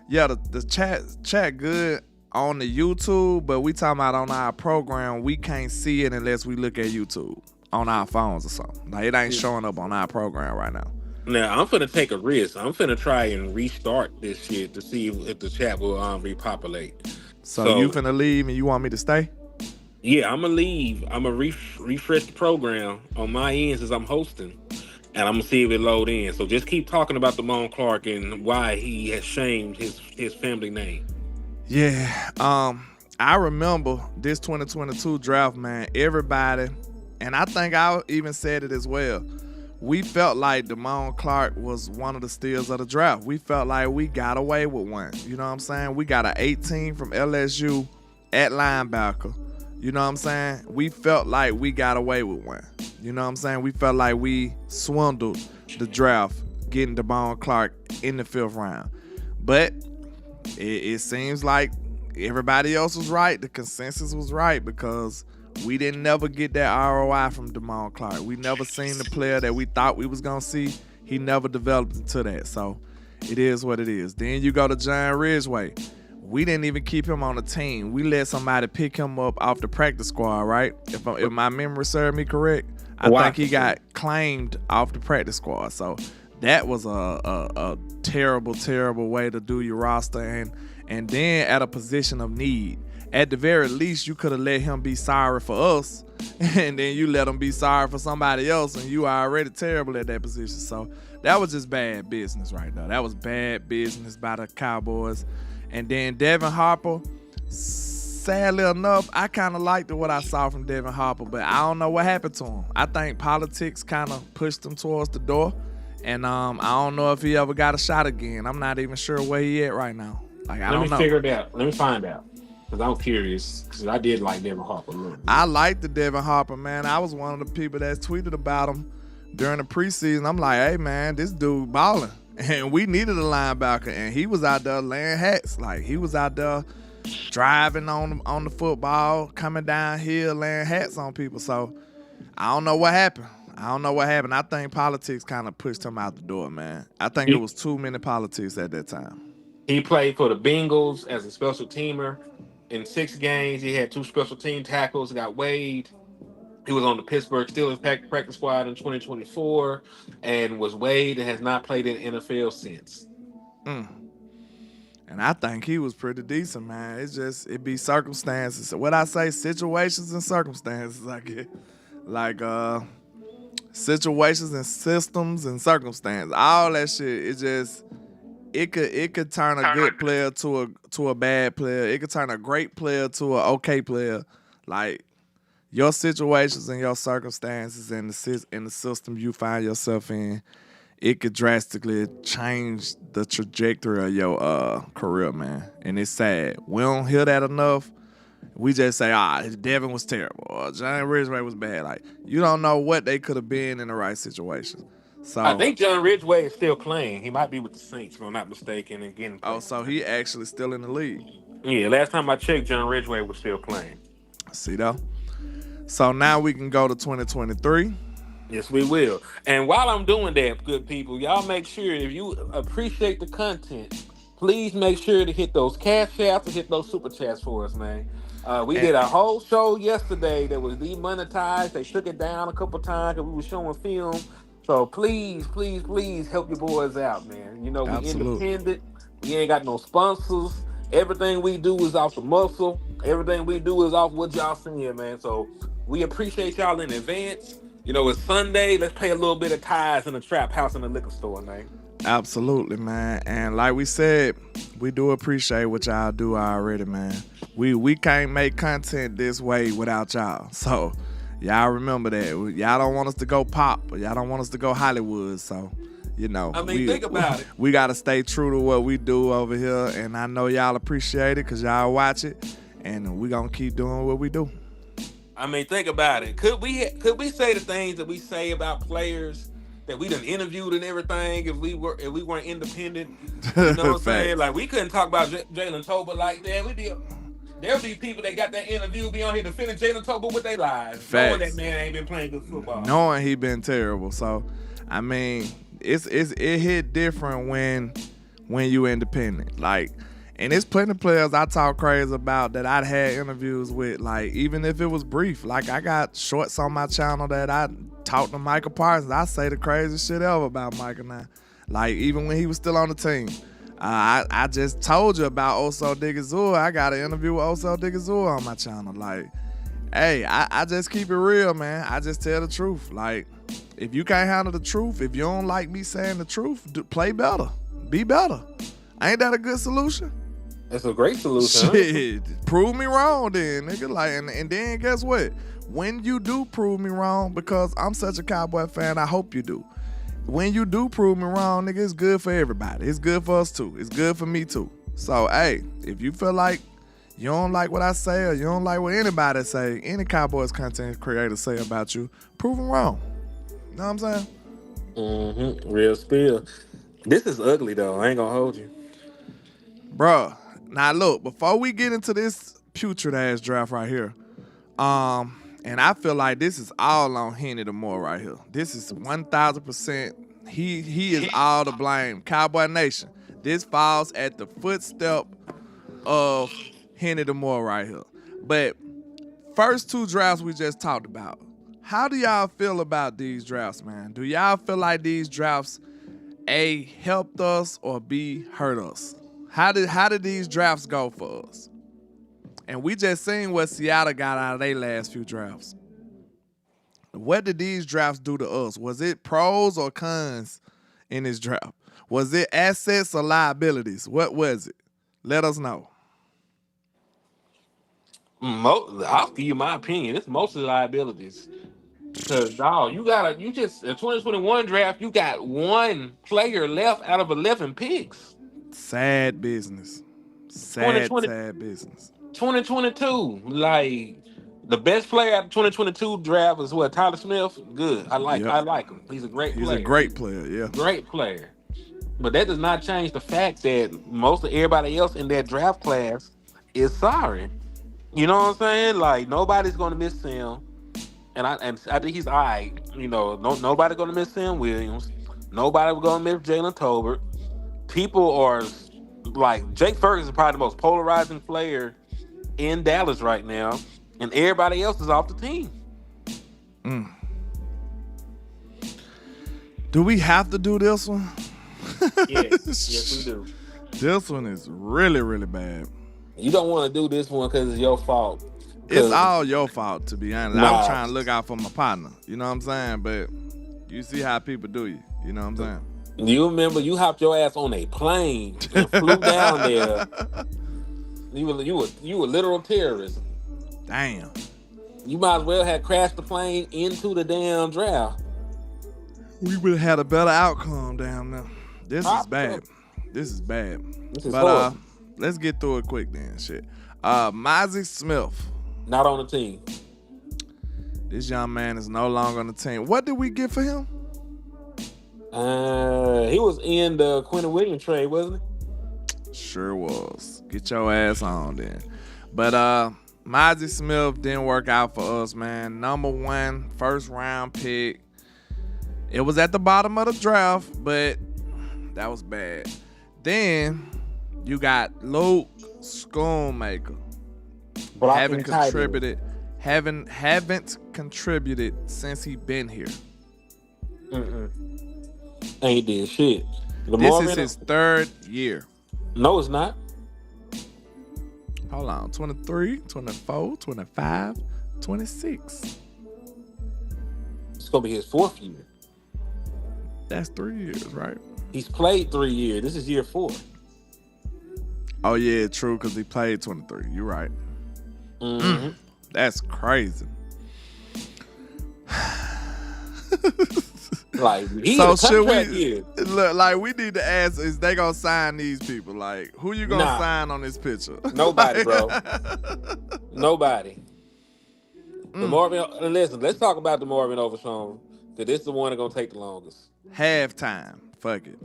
Yeah, the chat good on the YouTube, but we talking about on our program, we can't see it unless we look at YouTube on our phones or something. Like, it ain't showing up on our program right now. Now, I'm finna take a risk. I'm finna try and restart this shit to see if the chat will repopulate. So you finna leave and you want me to stay? Yeah, I'm gonna leave. I'm gonna refresh the program on my end since I'm hosting, and I'm gonna see if it load in. So just keep talking about Damone Clark and why he has shamed his family name. Yeah, I remember this 2022 draft, man. Everybody, and I think I even said it as well, we felt like Damone Clark was one of the steals of the draft. We felt like we got away with one. You know what I'm saying? We got an 18 from LSU at linebacker. You know what I'm saying? We felt like we got away with one. You know what I'm saying? We felt like we swindled the draft getting Damone Clark in the 5th round. But it seems like everybody else was right. The consensus was right because we didn't never get that ROI from Damone Clark. We never seen the player that we thought we was gonna see. He never developed into that. So it is what it is. Then you go to John Ridgeway. We didn't even keep him on the team. We let somebody pick him up off the practice squad, right? If my memory served me correct, I think he got claimed off the practice squad. So that was a terrible, terrible way to do your roster. And then at a position of need, at the very least, you could have let him be sorry for us, and then you let him be sorry for somebody else, and you are already terrible at that position. So that was just bad business right there. That was bad business by the Cowboys. And then Devin Harper, sadly enough, I kind of liked what I saw from Devin Harper, but I don't know what happened to him. I think politics kind of pushed him towards the door, and I don't know if he ever got a shot again. I'm not even sure where he at right now. Like, I don't know. Let me figure it out. Let me find out. Because I'm curious. Because I did like Devin Harper a little bit. I like the Devin Harper, man. I was one of the people that tweeted about him during the preseason. I'm like, hey, man, this dude balling. And we needed a linebacker, and he was out there laying hats. Like, he was out there driving on the football, coming downhill, laying hats on people. So I don't know what happened. I think politics kind of pushed him out the door, man. I think it was too many politics at that time. He played for the Bengals as a special teamer. In 6 games, he had 2 special team tackles, got waived. He was on the Pittsburgh Steelers practice squad in 2024 and was waived and has not played in the NFL since. And I think he was pretty decent, man. It be circumstances. What I say, situations and circumstances, I get. Like, situations and systems and circumstances. All that shit, it could turn a good player to a bad player. It could turn a great player to an okay player. Like, your situations and your circumstances and the system you find yourself in, it could drastically change the trajectory of your career, man. And it's sad. We don't hear that enough. We just say, Devin was terrible, or John Ridgeway was bad. Like, you don't know what they could have been in the right situation. So I think John Ridgeway is still playing. He might be with the Saints, if I'm not mistaken. Again, so he actually still in the league. Yeah, last time I checked, John Ridgeway was still playing. See though? So now we can go to 2023. Yes, we will. And while I'm doing that, good people, y'all make sure if you appreciate the content, please make sure to hit those cash apps and hit those super chats for us, man. We did a whole show yesterday that was demonetized. They shook it down a couple times because we were showing film. So please, please, please help your boys out, man. You know, we independent. We ain't got no sponsors. Everything we do is off the muscle. Everything we do is off what y'all seeing, man. So we appreciate y'all in advance. You know, it's Sunday. Let's pay a little bit of tithes in the trap house and the liquor store, man. Absolutely, man. And like we said, we do appreciate what y'all do already, man. We can't make content this way without y'all. So y'all remember that. Y'all don't want us to go pop, but y'all don't want us to go Hollywood. So, you know. I mean, think about it. We got to stay true to what we do over here. And I know y'all appreciate it because y'all watch it. And we going to keep doing what we do. I mean, think about it. Could we say the things that we say about players that we done interviewed and everything if we weren't independent? You know what I'm saying? Like, we couldn't talk about Jalen Tolbert like that. There'll be people that got that interview be on here defending Jalen Tolbert with their lives, knowing that man ain't been playing good football, knowing he been terrible. So, I mean, it hit different when you independent. Like, and there's plenty of players I talk crazy about that I'd had interviews with, like, even if it was brief. Like, I got shorts on my channel that I talked to Michael Parsons. I say the craziest shit ever about Michael now. Like, even when he was still on the team. I just told you about Oso Digizua. I got an interview with Oso Digizua on my channel. Like, hey, I just keep it real, man. I just tell the truth. Like, if you can't handle the truth, if you don't like me saying the truth, play better. Be better. Ain't that a good solution? That's a great solution. Shit, prove me wrong then, nigga. Like, and then guess what? When you do prove me wrong, because I'm such a Cowboy fan, I hope you do. When you do prove me wrong, nigga, it's good for everybody. It's good for us too. It's good for me too. So, hey, if you feel like you don't like what I say or you don't like what anybody say, any Cowboys content creator say about you, prove them wrong. You know what I'm saying? Mm-hmm. Real spill. This is ugly, though. I ain't gonna hold you. Bruh, now look, before we get into this putrid-ass draft right here, And I feel like this is all on Henny the Moore right here. This is 1,000%. He is all to blame. Cowboy Nation. This falls at the footstep of Henny the Moore right here. But first two drafts we just talked about. How do y'all feel about these drafts, man? Do y'all feel like these drafts A, helped us, or B, hurt us? How did these drafts go for us? And we just seen what Seattle got out of their last few drafts. What did these drafts do to us? Was it pros or cons in this draft? Was it assets or liabilities? What was it? Let us know. I'll give you my opinion. It's mostly liabilities. Because, dog, you just, in 2021 draft, you got one player left out of 11 picks. Sad business. Sad business. 2022, like, the best player out of 2022 draft is what, Tyler Smith? Good. I like him. He's a great player. He's a great player, yeah. Great player. But that does not change the fact that most of everybody else in that draft class is sorry. You know what I'm saying? Like, nobody's going to miss him. And I think he's all right. You know, nobody's going to miss Sam Williams. Nobody's going to miss Jalen Tolbert. People are, like, Jake Ferguson is probably the most polarizing player in Dallas right now. And everybody else is off the team. Do we have to do this one? Yes, we do. This one is really, really bad. You don't want to do this one because it's your fault. It's all your fault, to be honest. Nah. I'm trying to look out for my partner. You know what I'm saying? But you see how people do you. You know what I'm saying? You remember you hopped your ass on a plane and flew down there. You were literal terrorist. Damn. You might as well have crashed the plane into the damn draft. We would have had a better outcome down there. This is bad. This is bad. But let's get through it quick then. Shit. Mozzie Smith. Not on the team. This young man is no longer on the team. What did we get for him? He was in the Quentin Williams trade, wasn't he? Sure was. Get your ass on then. But Mozzie Smith didn't work out for us, man. Number 1, first round pick. It was at the bottom of the draft, but that was bad. Then you got Luke Schoonmaker. Haven't contributed since he been here. Ain't did shit. This is his 3rd year. No, it's not. Hold on. 23, 24, 25, 26. It's going to be his 4th year. That's 3 years, right? He's played 3 years. This is year 4. Oh, yeah, true, because he played 23. You're right. That's crazy. Like, he's so a should contract we year. look like we need to ask, is they gonna sign these people? Like, who you gonna sign on this picture? Nobody, bro. Nobody. Listen, let's talk about the Marvin Overshown, because this is the one that's gonna take the longest. Halftime. Fuck it.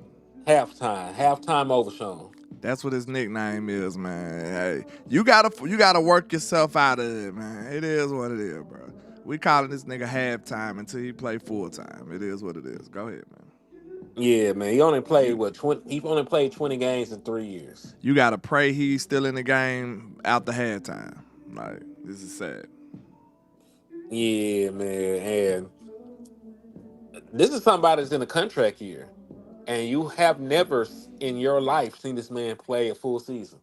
Halftime Overshown. That's what his nickname is, man. Hey, you gotta work yourself out of it, man. It is what it is, bro. We calling this nigga halftime until he play full time. It is what it is. Go ahead, man. Yeah, man. He only played 20 games in 3 years. You gotta pray he's still in the game after halftime. Like, this is sad. Yeah, man. And this is somebody that's in a contract year. And you have never in your life seen this man play a full season.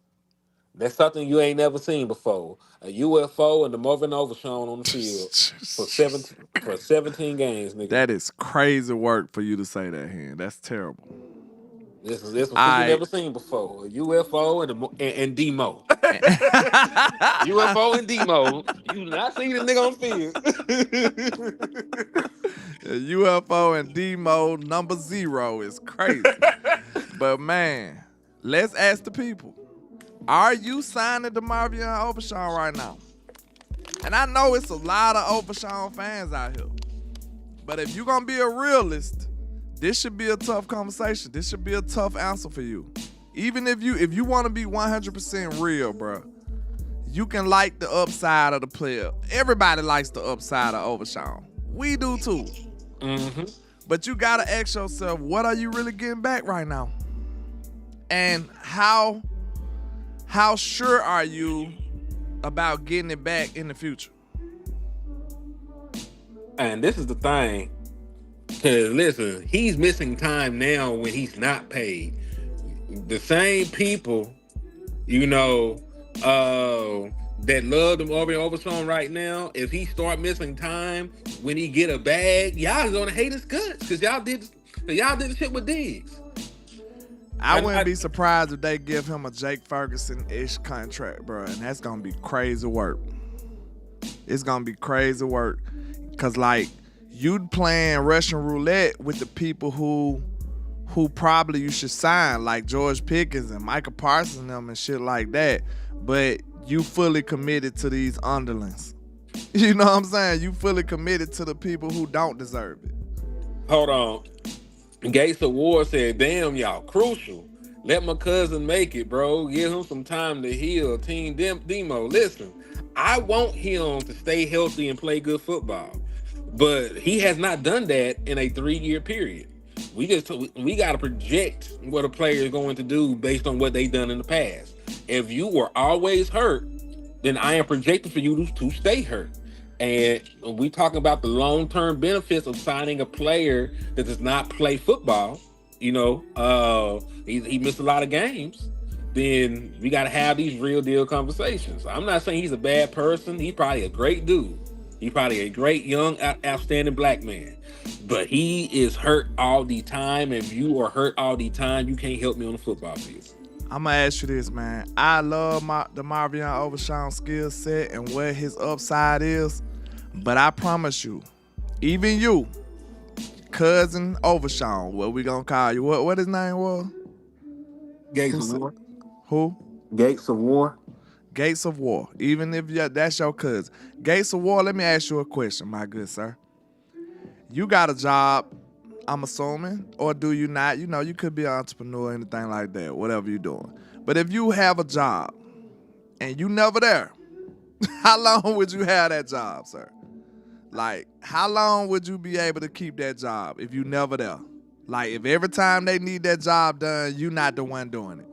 That's something you ain't never seen before. A UFO and the Marvin Overshown on the field for 17 games, nigga. That is crazy work for you to say that, Hen. That's terrible. This is what you never seen before. A UFO and Demo. UFO and Demo. You not seen the nigga on the field. UFO and Demo number 0 is crazy. But man, let's ask the people. Are you signing DeMarvion Overshown right now? And I know it's a lot of Overshown fans out here. But if you're going to be a realist, this should be a tough conversation. This should be a tough answer for you. Even if you want to be 100% real, bro, you can like the upside of the player. Everybody likes the upside of Overshawn. We do too. Mm-hmm. But you gotta ask yourself, what are you really getting back right now? And how sure are you about getting it back in the future? And this is the thing. Because listen, he's missing time now when he's not paid. The same people, that love him over Overshawn right now, if he start missing time when he get a bag, y'all is gonna hate his guts because y'all did the shit with Diggs. I wouldn't be surprised if they give him a Jake Ferguson-ish contract, bro, and that's gonna be crazy work. It's gonna be crazy work because like you playing Russian roulette with the people who probably you should sign, like George Pickens and Micah Parsons and them and shit like that. But you fully committed to these underlings. You know what I'm saying? You fully committed to the people who don't deserve it. Hold on. Gates Award said, damn, y'all, crucial. Let my cousin make it, bro. Give him some time to heal. Team Demo. Listen, I want him to stay healthy and play good football. But he has not done that in a 3-year period. We got to project what a player is going to do based on what they've done in the past. If you were always hurt, then I am projecting for you to stay hurt. And we talking about the long-term benefits of signing a player that does not play football. He missed a lot of games. Then we got to have these real deal conversations. I'm not saying he's a bad person. He's probably a great dude. He's probably a great, young, outstanding black man. But he is hurt all the time. And if you are hurt all the time, you can't help me on the football field. I'm going to ask you this, man. I love the Marvion Overshawn skill set and where his upside is. But I promise you, even you, cousin Overshawn, what we going to call you? What his name was? Gates of War. Who? Gates of War. Gates of War. Even if that's your cousin. Gates of War, let me ask you a question, my good sir. You got a job, I'm assuming, or do you not? You could be an entrepreneur, anything like that, whatever you're doing. But if you have a job and you never there, how long would you have that job, sir? Like, how long would you be able to keep that job if you never there? Like, if every time they need that job done, you not the one doing it.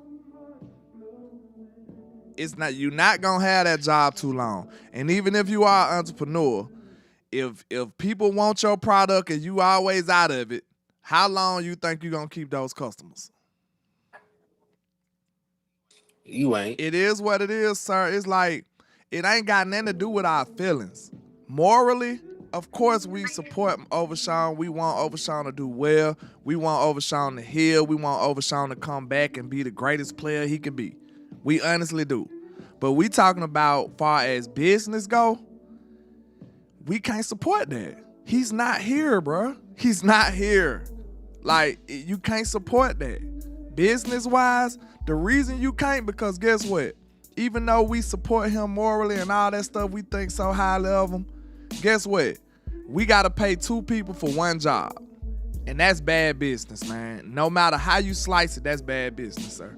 You're not gonna have that job too long. And even if you are an entrepreneur, if people want your product and you always out of it, how long you think you're gonna keep those customers? You ain't. It is what it is, sir. It's like, it ain't got nothing to do with our feelings. Morally, of course, we support Overshawn. We want Overshawn to do well. We want Overshawn to heal. We want Overshawn to come back and be the greatest player he can be. We honestly do. But we talking about far as business go, we can't support that. He's not here, bro. He's not here. Like, you can't support that. Business-wise, the reason you can't, because guess what? Even though we support him morally and all that stuff, we think so highly of him, guess what? We got to pay 2 people for 1 job. And that's bad business, man. No matter how you slice it, that's bad business, sir.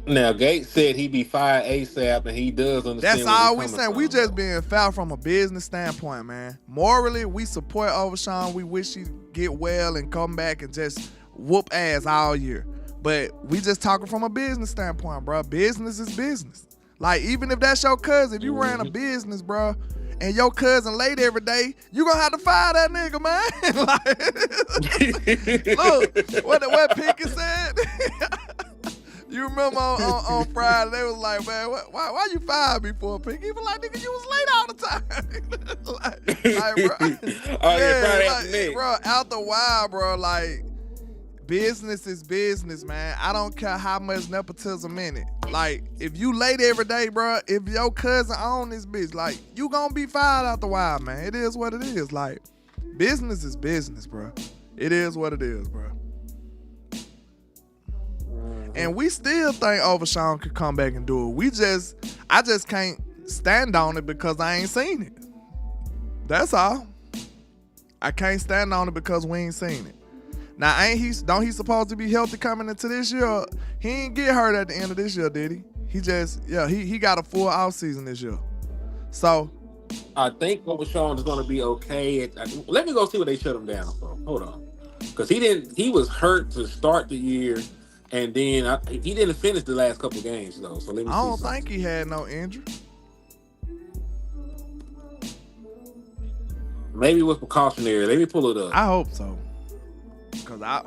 Now, Gates said he'd be fired ASAP, and he does understand. That's all we saying. We just being foul from a business standpoint, man. Morally, we support Overshawn. We wish he get well and come back and just whoop ass all year. But we just talking from a business standpoint, bro. Business is business. Like, even if that's your cousin, if you ran a business, bro, and your cousin late every day, you gonna have to fire that nigga, man. Look, what Pickett said. You remember on Friday, they was like, man, why you fired me for a pick? He was like, nigga, you was late all the time. like, bro. Oh, yeah, Friday afternoon. Bro, after a while, bro, like, business is business, man. I don't care how much nepotism in it. Like, if you late every day, bro, if your cousin own this bitch, like, you gonna be fired after a while, man. It is what it is. Like, business is business, bro. It is what it is, bro. And we still think Overshawn could come back and do it. I just can't stand on it because I ain't seen it. That's all. I can't stand on it because we ain't seen it. Now, don't he supposed to be healthy coming into this year? He ain't get hurt at the end of this year, did he? he got a full off season this year. So I think Overshawn is going to be okay. Let me go see what they shut him down for. Hold on, because he didn't. He was hurt to start the year, and then he didn't finish the last couple games though. So let me I see. don't something. think he had no injury. Maybe it was precautionary. Let me pull it up. I hope so. Cause I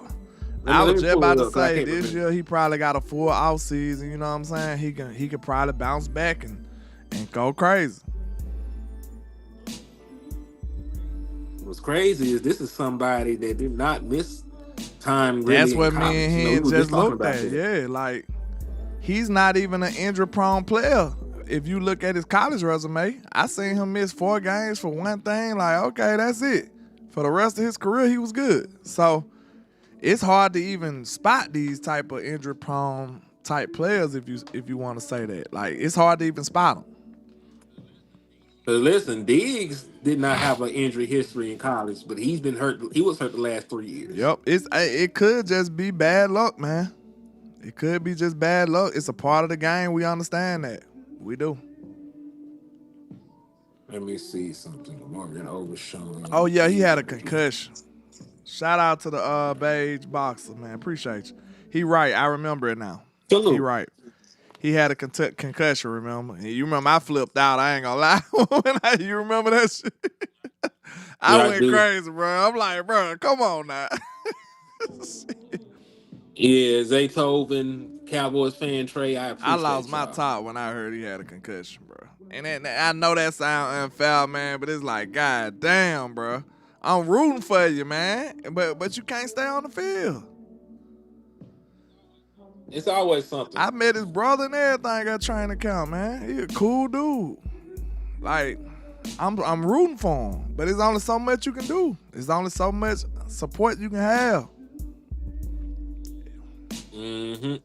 Let me was just pull about it to up, 'cause I say can't this remember. year he probably got a full off season. You know what I'm saying? He could probably bounce back and go crazy. What's crazy is this is somebody that did not miss time. Really, That's in what college. me and We him were just talking looked about at. that. Yeah, like he's not even an injury prone player. If you look at his college resume, I seen him miss 4 games for one thing. Like, okay, that's it. For the rest of his career, he was good. So it's hard to even spot these type of injury prone type players if you want to say that. Like, it's hard to even spot them. But listen, Diggs did not have an injury history in college, but he's been hurt. He was hurt the last 3 years. Yep, it could just be bad luck, man. It could be just bad luck. It's a part of the game. We understand that. We do. Let me see something. Morgan Overshawn. Oh yeah, he had a concussion. Shout out to the beige boxer, man. Appreciate you. He right. I remember it now. Salute. He right. He had a concussion, remember? And you remember I flipped out. I ain't gonna lie. You remember that shit? I went crazy, bro. I'm like, bro, come on now. Yeah, Zaytoven, Cowboys fan Trey. I lost my y'all. top when I heard he had a concussion, bro. And then, I know that sound unfair, man, but it's like, god damn, bro. I'm rooting for you, man. But you can't stay on the field. It's always something. I met his brother and everything at training camp, man. He a cool dude. Like, I'm rooting for him, but it's only so much you can do. It's only so much support you can have. Mm-hmm.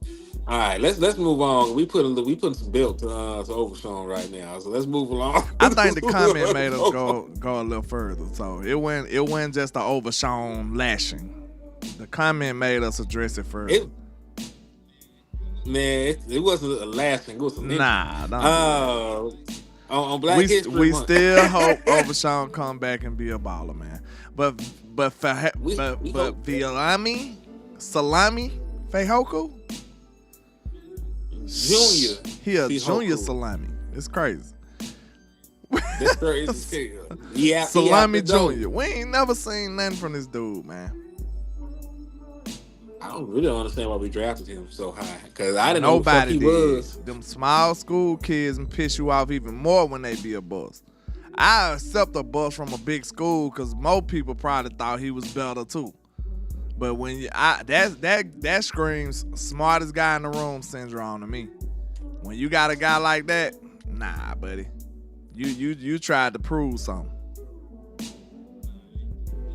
All right, let's move on. We put some belt to Overshawn right now, so let's move along. I think the comment made us go a little further. So it wasn't just the Overshawn lashing. The comment made us address it further. It wasn't a lashing. It was an Nah, on Black History we Month. still hope Overshawn come back and be a baller, man. But Violami, Salami, Fehoko, Junior. He a Fehoko. junior Salami. It's crazy. That's crazy. Yeah, Salami Junior. We ain't never seen nothing from this dude, man. I don't really understand why we drafted him so high, because I didn't Nobody know who the fuck he was. Them small school kids and piss you off even more when they be a bust. I accept a bust from a big school because most people probably thought he was better too. But when that screams smartest guy in the room syndrome to me. When you got a guy like that, nah, buddy. You tried to prove something.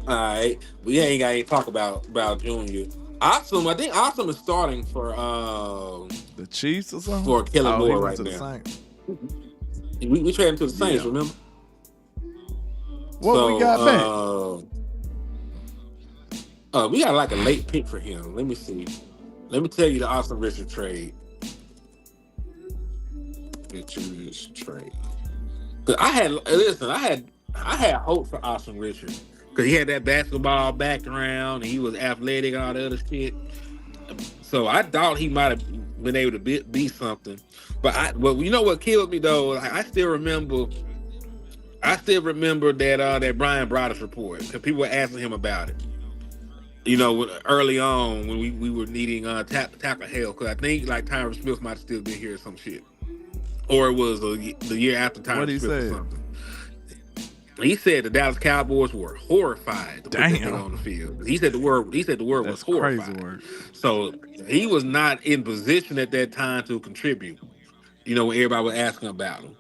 All right, we ain't got to talk about Junior. Awesome, I think Awesome is starting for the Chiefs or something. For Kellen Moore right to now. The we traded him to the Saints, remember? What we got back? We got like a late pick for him. Let me see. Let me tell you the Austin Richard trade. Richards trade. Cause I had hope for Austin Richard because he had that basketball background and he was athletic and all the other shit. So I thought he might have been able to be something. But you know what killed me though? Like, I still remember that Brian Broaddus report because people were asking him about it. You know, early on when we were needing tackle help, because I think like Tyron Smith might still be here or some shit, or it was the year after Tyron Smith or something. He said the Dallas Cowboys were horrified to put that thing on the field. He said the word was horrified. Crazy word. So he was not in position at that time to contribute. You know, when everybody was asking about him.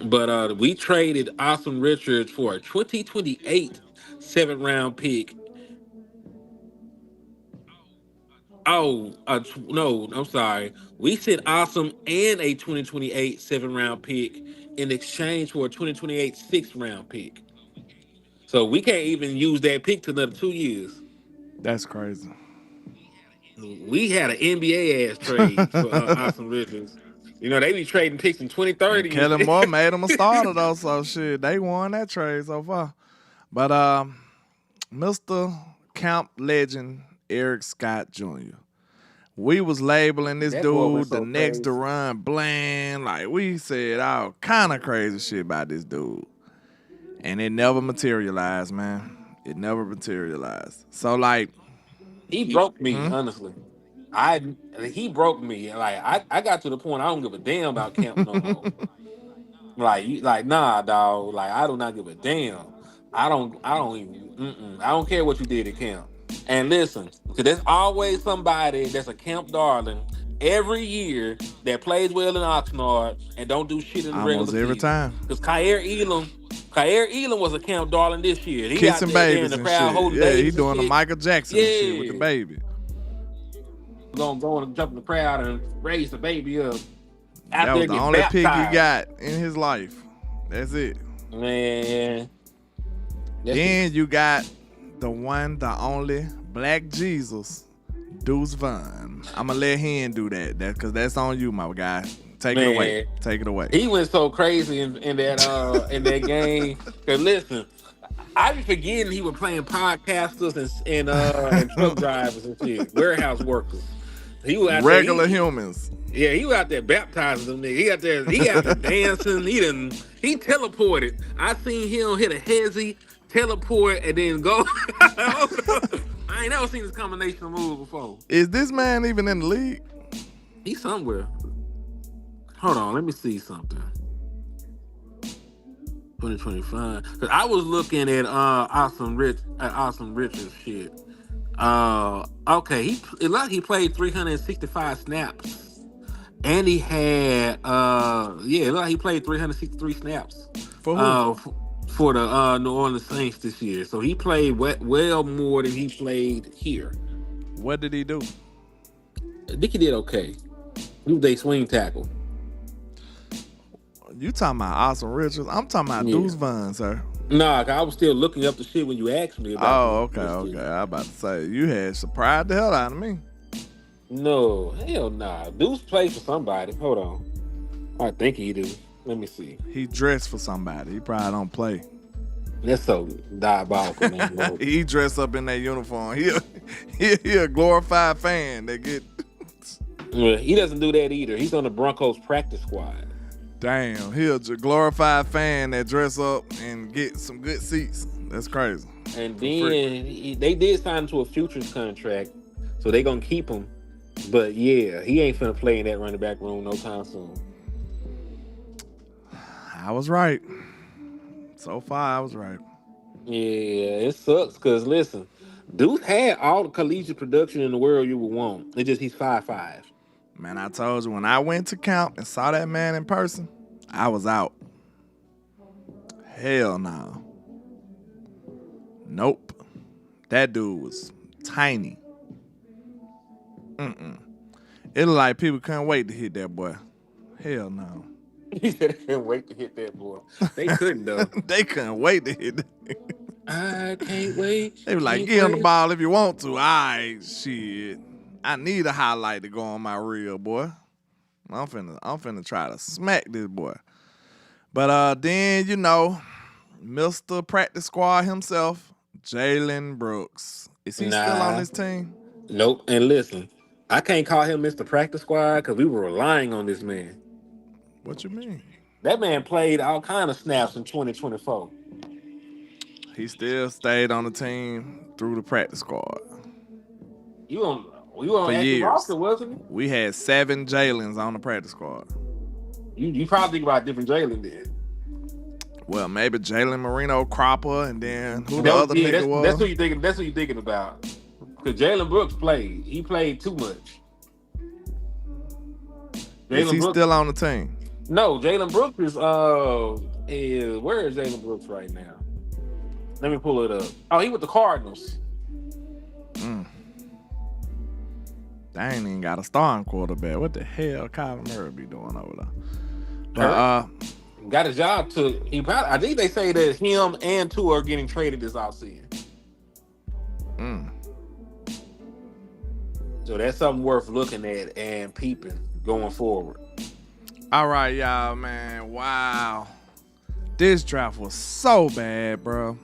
But we traded Austin Richards for a 2028 7th-round pick. No, I'm sorry. We sent Awesome and a 2028 7th-round pick in exchange for a 2028 6th-round pick. So we can't even use that pick to another 2 years. That's crazy. We had an NBA ass trade for Awesome Richards. You know, they be trading picks in 2030. And Kellen Moore made him a starter though, so shit, they won that trade so far. But Mr. Camp legend Eric Scott Jr. We was labeling this That boy went dude so the next crazy. Deron Bland. Like, we said all kind of crazy shit about this dude. And it never materialized, man. It never materialized. So, like... He broke me, honestly. He broke me. Like, I got to the point I don't give a damn about Camp no more. Like, nah, dog. Like, I do not give a damn. I don't care what you did at camp. And listen, because there's always somebody that's a camp darling every year that plays well in Oxnard and don't do shit in the regular Almost every season. time. Because Kyer Elam was a camp darling this year. He Kissing out there babies in the and crowd shit. holding Yeah, babies he and doing the shit. Michael Jackson and shit with the Yeah. baby. Gonna go and jump in the crowd and raise the baby up. That Out was there the get only pick he baptized. got in his life. That's it. Man. Then you got the one, the only Black Jesus, Deuce Vaughn. I'ma let him do that. Cause that's on you, my guy. Take it away. Take it away. He went so crazy in that game. Cause listen, I be forgetting he was playing podcasters and truck drivers and shit, warehouse workers. He was out Regular there, humans. Yeah, he was out there baptizing them niggas. He out there dancing. He teleported. I seen him hit a hezzy, teleport, and then go. I ain't never seen this combination of moves before. Is this man even in the league? He's somewhere. Hold on, let me see something. 2025. Cause I was looking at Awesome Rich's shit. Okay, it looked like he played 365 snaps. And he had it looked like he played 363 snaps. For who? For the New Orleans Saints this year. So he played well more than he played here. What did he do? I think he did okay. He was a swing tackle. You talking about Awesome Richards? I'm talking about Deuce Vaughn, sir. Nah, I was still looking up the shit when you asked me about. Oh, okay. I about to say you had surprised the hell out of me. No, hell nah. Deuce played for somebody. Hold on. I think he do. Let me see. He dressed for somebody. He probably don't play. That's so diabolical, man. He dressed up in that uniform. He a glorified fan that get. Well, he doesn't do that either. He's on the Broncos practice squad. Damn, he a glorified fan that dress up and get some good seats. That's crazy. And then they did sign him to a futures contract, so they gonna keep him. But yeah, he ain't finna play in that running back room no time soon. I was right. So far, I was right. Yeah, it sucks because listen, dude had all the collegiate production in the world you would want. It's just he's 5'5". Man, I told you, when I went to camp and saw that man in person, I was out. Hell no. Nope. That dude was tiny. It looked like people couldn't wait to hit that boy. Hell no. He said they couldn't wait to hit that boy. They couldn't though. They couldn't wait to hit that. I can't wait. They were like, get on the ball if you want to. All right, shit. I need a highlight to go on my reel, boy. I'm finna try to smack this boy. But then, Mr. Practice Squad himself, Jalen Brooks. Is he still on this team? Nope. And listen, I can't call him Mr. Practice Squad because we were relying on this man. What you mean? That man played all kind of snaps in 2024. He still stayed on the team through the practice squad. You on active roster, wasn't he? We had 7 Jalens on the practice squad. You probably think about different Jalen then. Well, maybe Jalen Marino Cropper, and then who the other nigga was. That's who you thinking. That's who you thinking about. Because Jalen Brooks played. He played too much. Is he still on the team? No, Jalen Brooks is where is Jalen Brooks right now? Let me pull it up. Oh, he with the Cardinals. They ain't even got a starting quarterback. What the hell Kyler Murray be doing over there? But got a job to. I think they say that him and Tua are getting traded this offseason. So that's something worth looking at and peeping going forward. All right, y'all, man. Wow. This draft was so bad, bro.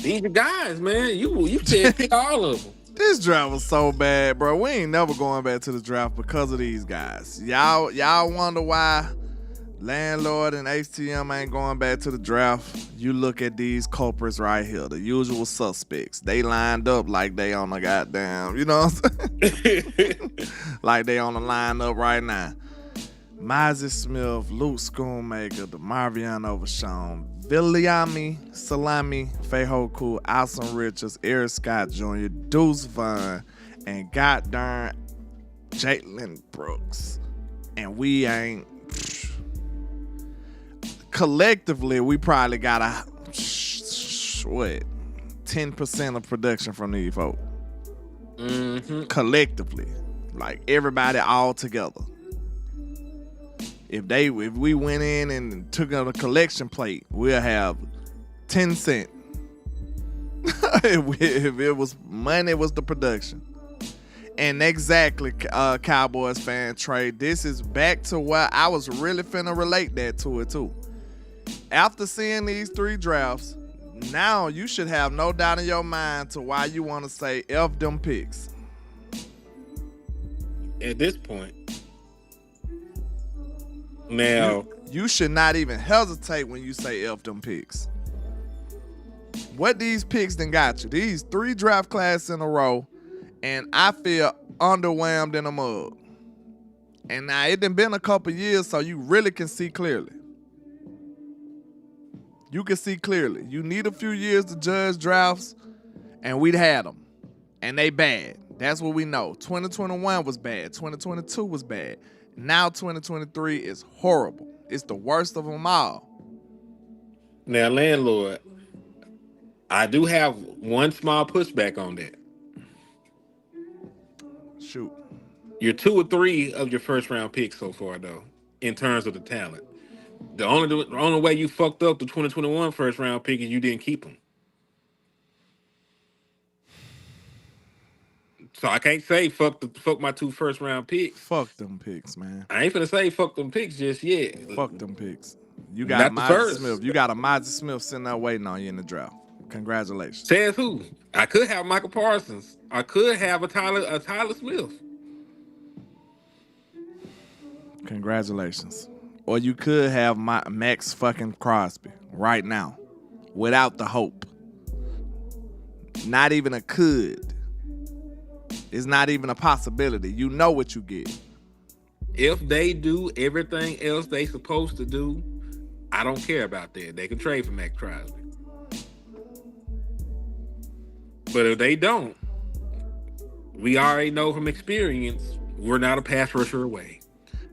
These are guys, man. You said pick all of them. This draft was so bad, bro. We ain't never going back to the draft because of these guys. Y'all wonder why LandLord and HTM ain't going back to the draft? You look at these culprits right here, the usual suspects. They lined up like they on the goddamn, you know what I'm saying? Like they on the lineup right now. Mizey Smith, Luke Schoonmaker, DeMarvion Overshawn, Viliami Salami, Fayhoku, Alson Richards, Eric Scott Jr., Deuce Vaughn, and goddamn Jalen Brooks. And we ain't... Collectively, we probably got a... what? 10% of production from these folks. Mm-hmm. Collectively. Like, everybody all together. If we went in and took on a collection plate, we'll have 10 cents. if it was money, was the production. And exactly, Cowboys fan trade. This is back to what I was really finna relate that to it too. After seeing these 3 drafts, now you should have no doubt in your mind to why you want to say F them picks. At this point. Now, you should not even hesitate when you say F them picks. What these picks done got you? These 3 draft classes in a row, and I feel underwhelmed in a mug. And now it done been a couple years, so you really can see clearly. You can see clearly. You need a few years to judge drafts, and we'd had them. And they bad. That's what we know. 2021 was bad. 2022 was bad. Now 2023 is horrible. It's the worst of them all. Now, LandLord, I do have one small pushback on that. Shoot. You're 2 or 3 of your first round picks so far, though, in terms of the talent. The only way you fucked up the 2021 first round pick is you didn't keep them. So I can't say fuck my 2 first round picks. Fuck them picks, man. I ain't finna say fuck them picks just yet. Fuck them picks. You got Mizey Smith. You got a Mizey Smith sitting there waiting on you in the draft. Congratulations. Says who? I could have Michael Parsons. I could have a Tyler Smith. Congratulations. Or you could have Max fucking Crosby right now, without the hope. Not even a could. It's not even a possibility. You know what you get. If they do everything else they supposed to do, I don't care about that. They can trade for Max Crosby. But if they don't, we already know from experience, we're not a pass rusher away.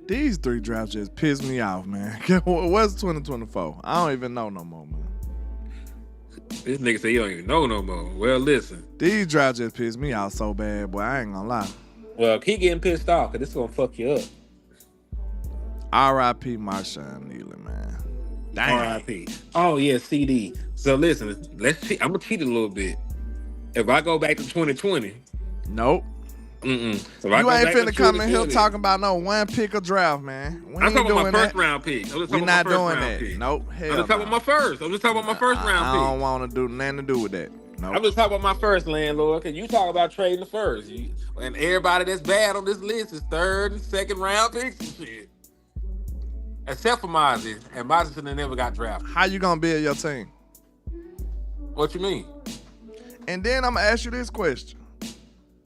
These 3 drafts just piss me off, man. What's 2024? I don't even know no more, man. This nigga say you don't even know no more. Well, listen. These drafts just piss me off so bad, boy. I ain't gonna lie. Well, keep getting pissed off, because this is gonna fuck you up. R.I.P. Marshawn Neely, man. Dang. R.I.P. Oh, yeah, CD. So, listen, I'm gonna cheat a little bit. If I go back to 2020. Nope. So you ain't finna come in here talking about no 1 pick of draft, man. I'm talking about my first round pick. We're not doing that. Nope. Hell I'm just talking about my first. I'm just talking about my first round pick. I don't want to do nothing to do with that. Nope. I'm just talking about my first, LandLord, because you talk about trading the first. And everybody that's bad on this list is 3rd and 2nd round picks and shit. Except for Mizey. And Mizey never got drafted. How you gonna build your team? What you mean? And then I'm gonna ask you this question.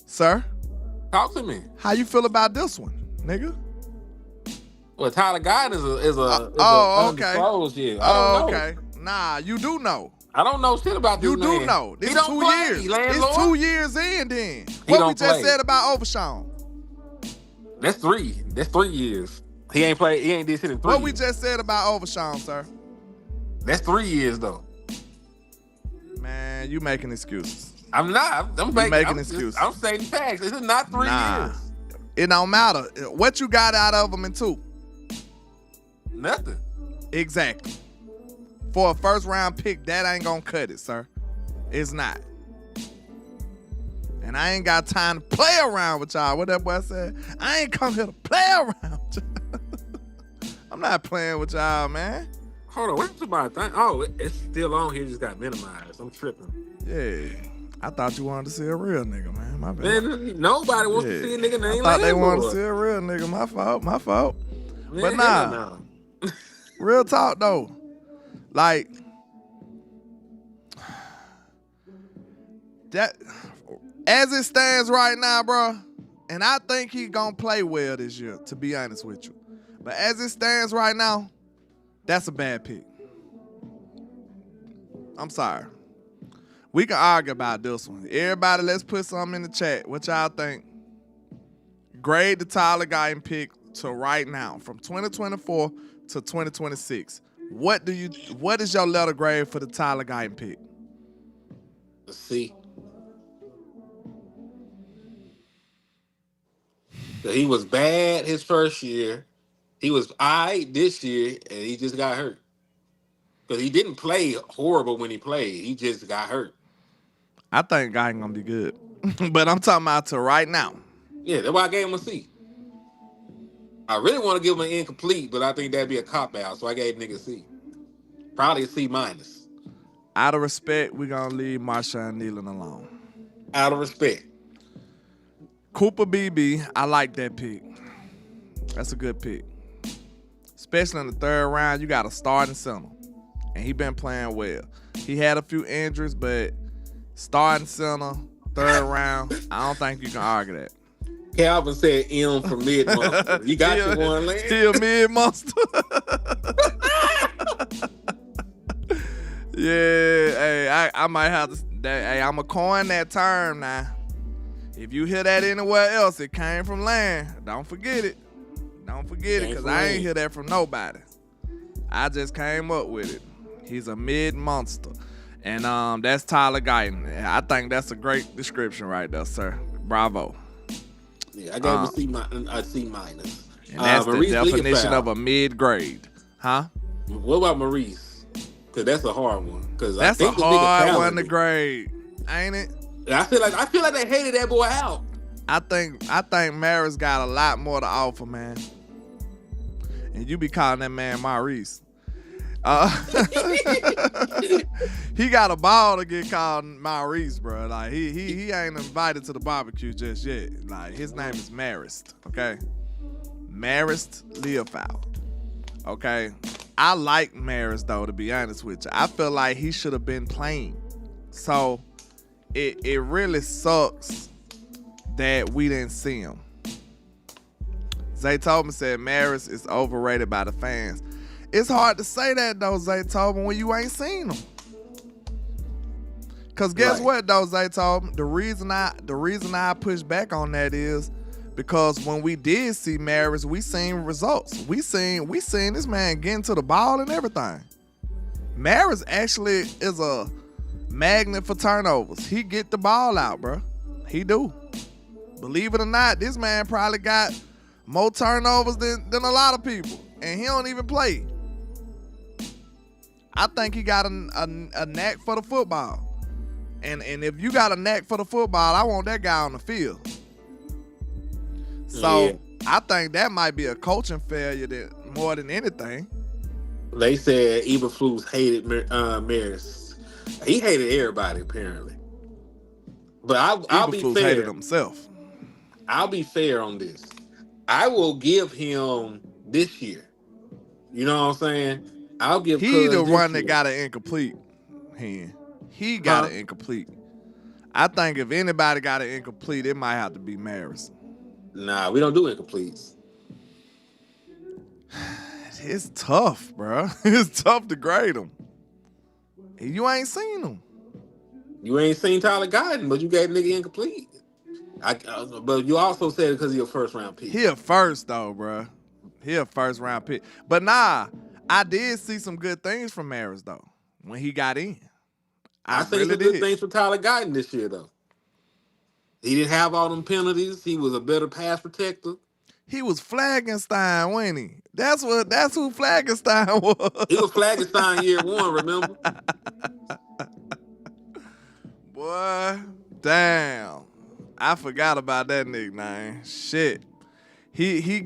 Sir? Talk to me. How you feel about this one, nigga? Well, Tyler Guyton is a okay. Okay. Nah, you do know. I don't know shit about this You man. do know. This he don't 2 play, years. LandLord. It's 2 years in then. What we just said about Overshawn. That's 3. That's 3 years. He ain't played. He ain't did shit in 3 What we just said about Overshawn, sir. That's 3 years though. Man, you making excuses. I'm not. I'm making excuses. I'm stating facts. This is not 3 years. It don't matter. What you got out of them in 2? Nothing. Exactly. For a first round pick, that ain't gonna cut it, sir. It's not. And I ain't got time to play around with y'all. What that boy said? I ain't come here to play around with y'all. I'm not playing with y'all, man. Hold on, what's about thing? Oh, it's still on here. Just got minimized. I'm tripping. Yeah. I thought you wanted to see a real nigga, man. My bad. Man, nobody wants to see a nigga named I thought they wanted to LandLord. see a real nigga. My fault. Man, But nah, hell no. real talk though. Like that, as it stands right now, bro. And I think he gonna play well this year, to be honest with you. But as it stands right now, that's a bad pick. I'm sorry. We can argue about this one. Everybody, let's put something in the chat. What y'all think? Grade the Tyler Guyton pick to right now, from 2024 to 2026. What is your letter grade for the Tyler Guyton pick? Let's see. He was bad his first year. He was alright this year, and he just got hurt. Because he didn't play horrible when he played. He just got hurt. I think Guyton gonna be good. But I'm talking about to right now. Yeah, that's why I gave him a C. I really want to give him an incomplete, but I think that'd be a cop-out, so I gave nigga a C. Probably a C minus. Out of respect, we're gonna leave Marshawn Nealon alone. Out of respect. Cooper BB, I like that pick. That's a good pick. Especially in the third round, you got a starting center. And he been playing well. He had a few injuries, but starting center, third round, I don't think you can argue that. Calvin said M for mid-monster. You got your one, Land? Still mid-monster. Yeah, hey, I might have to, hey, I'm going to coin that term now. If you hear that anywhere else, it came from Land. Don't forget it. Don't forget it, because I ain't hear that from nobody. I just came up with it. He's a mid-monster. And that's Tyler Guyton. I think that's a great description right there, sir. Bravo. Yeah, I gave him a C minus. And that's the Maurice definition Liebenfeld. of a mid-grade. Huh? What about Maurice? Because that's a hard one. That's a hard one to grade, ain't it? I feel like they hated that boy out. I think Maris got a lot more to offer, man. And you be calling that man Maurice. He got a ball to get called Maurice, bro. Like he ain't invited to the barbecue just yet. Like his name is Marist, okay? Marist Liebenfeld. Okay. I like Marist though, to be honest with you. I feel like he should have been playing. So it really sucks that we didn't see him. Zay Tobin said Marist is overrated by the fans. It's hard to say that though, Zay Tobin, when you ain't seen him. Cause guess what though, Zay Tobin? The reason I push back on that is because when we did see Marist, we seen results. We seen this man getting to the ball and everything. Marist actually is a magnet for turnovers. He get the ball out, bro. He do. Believe it or not, this man probably got more turnovers than a lot of people. And he don't even play. I think he got a knack for the football. And if you got a knack for the football, I want that guy on the field. So yeah. I think that might be a coaching failure more than anything. They said Eberflus hated Maris. He hated everybody apparently. But I'll be fair. Hated himself. I'll be fair on this. I will give him this year. You know what I'm saying? I'll give. He the one that got an incomplete hand. He got an incomplete. I think if anybody got an incomplete, it might have to be Maris. Nah, we don't do incompletes. It's tough, bro. It's tough to grade him. You ain't seen him. You ain't seen Tyler Guyton, but you gave nigga incomplete. But you also said it because he a first round pick. He a first though, bro. He a first round pick. But nah, I did see some good things from Maris though when he got in. I think really some good things for Tyler Guyton this year though. He didn't have all them penalties. He was a better pass protector. He was Flagenstein, wasn't he? That's who Flagenstein was. He was Flagenstein year one, remember? Boy, damn. I forgot about that nickname. Shit. he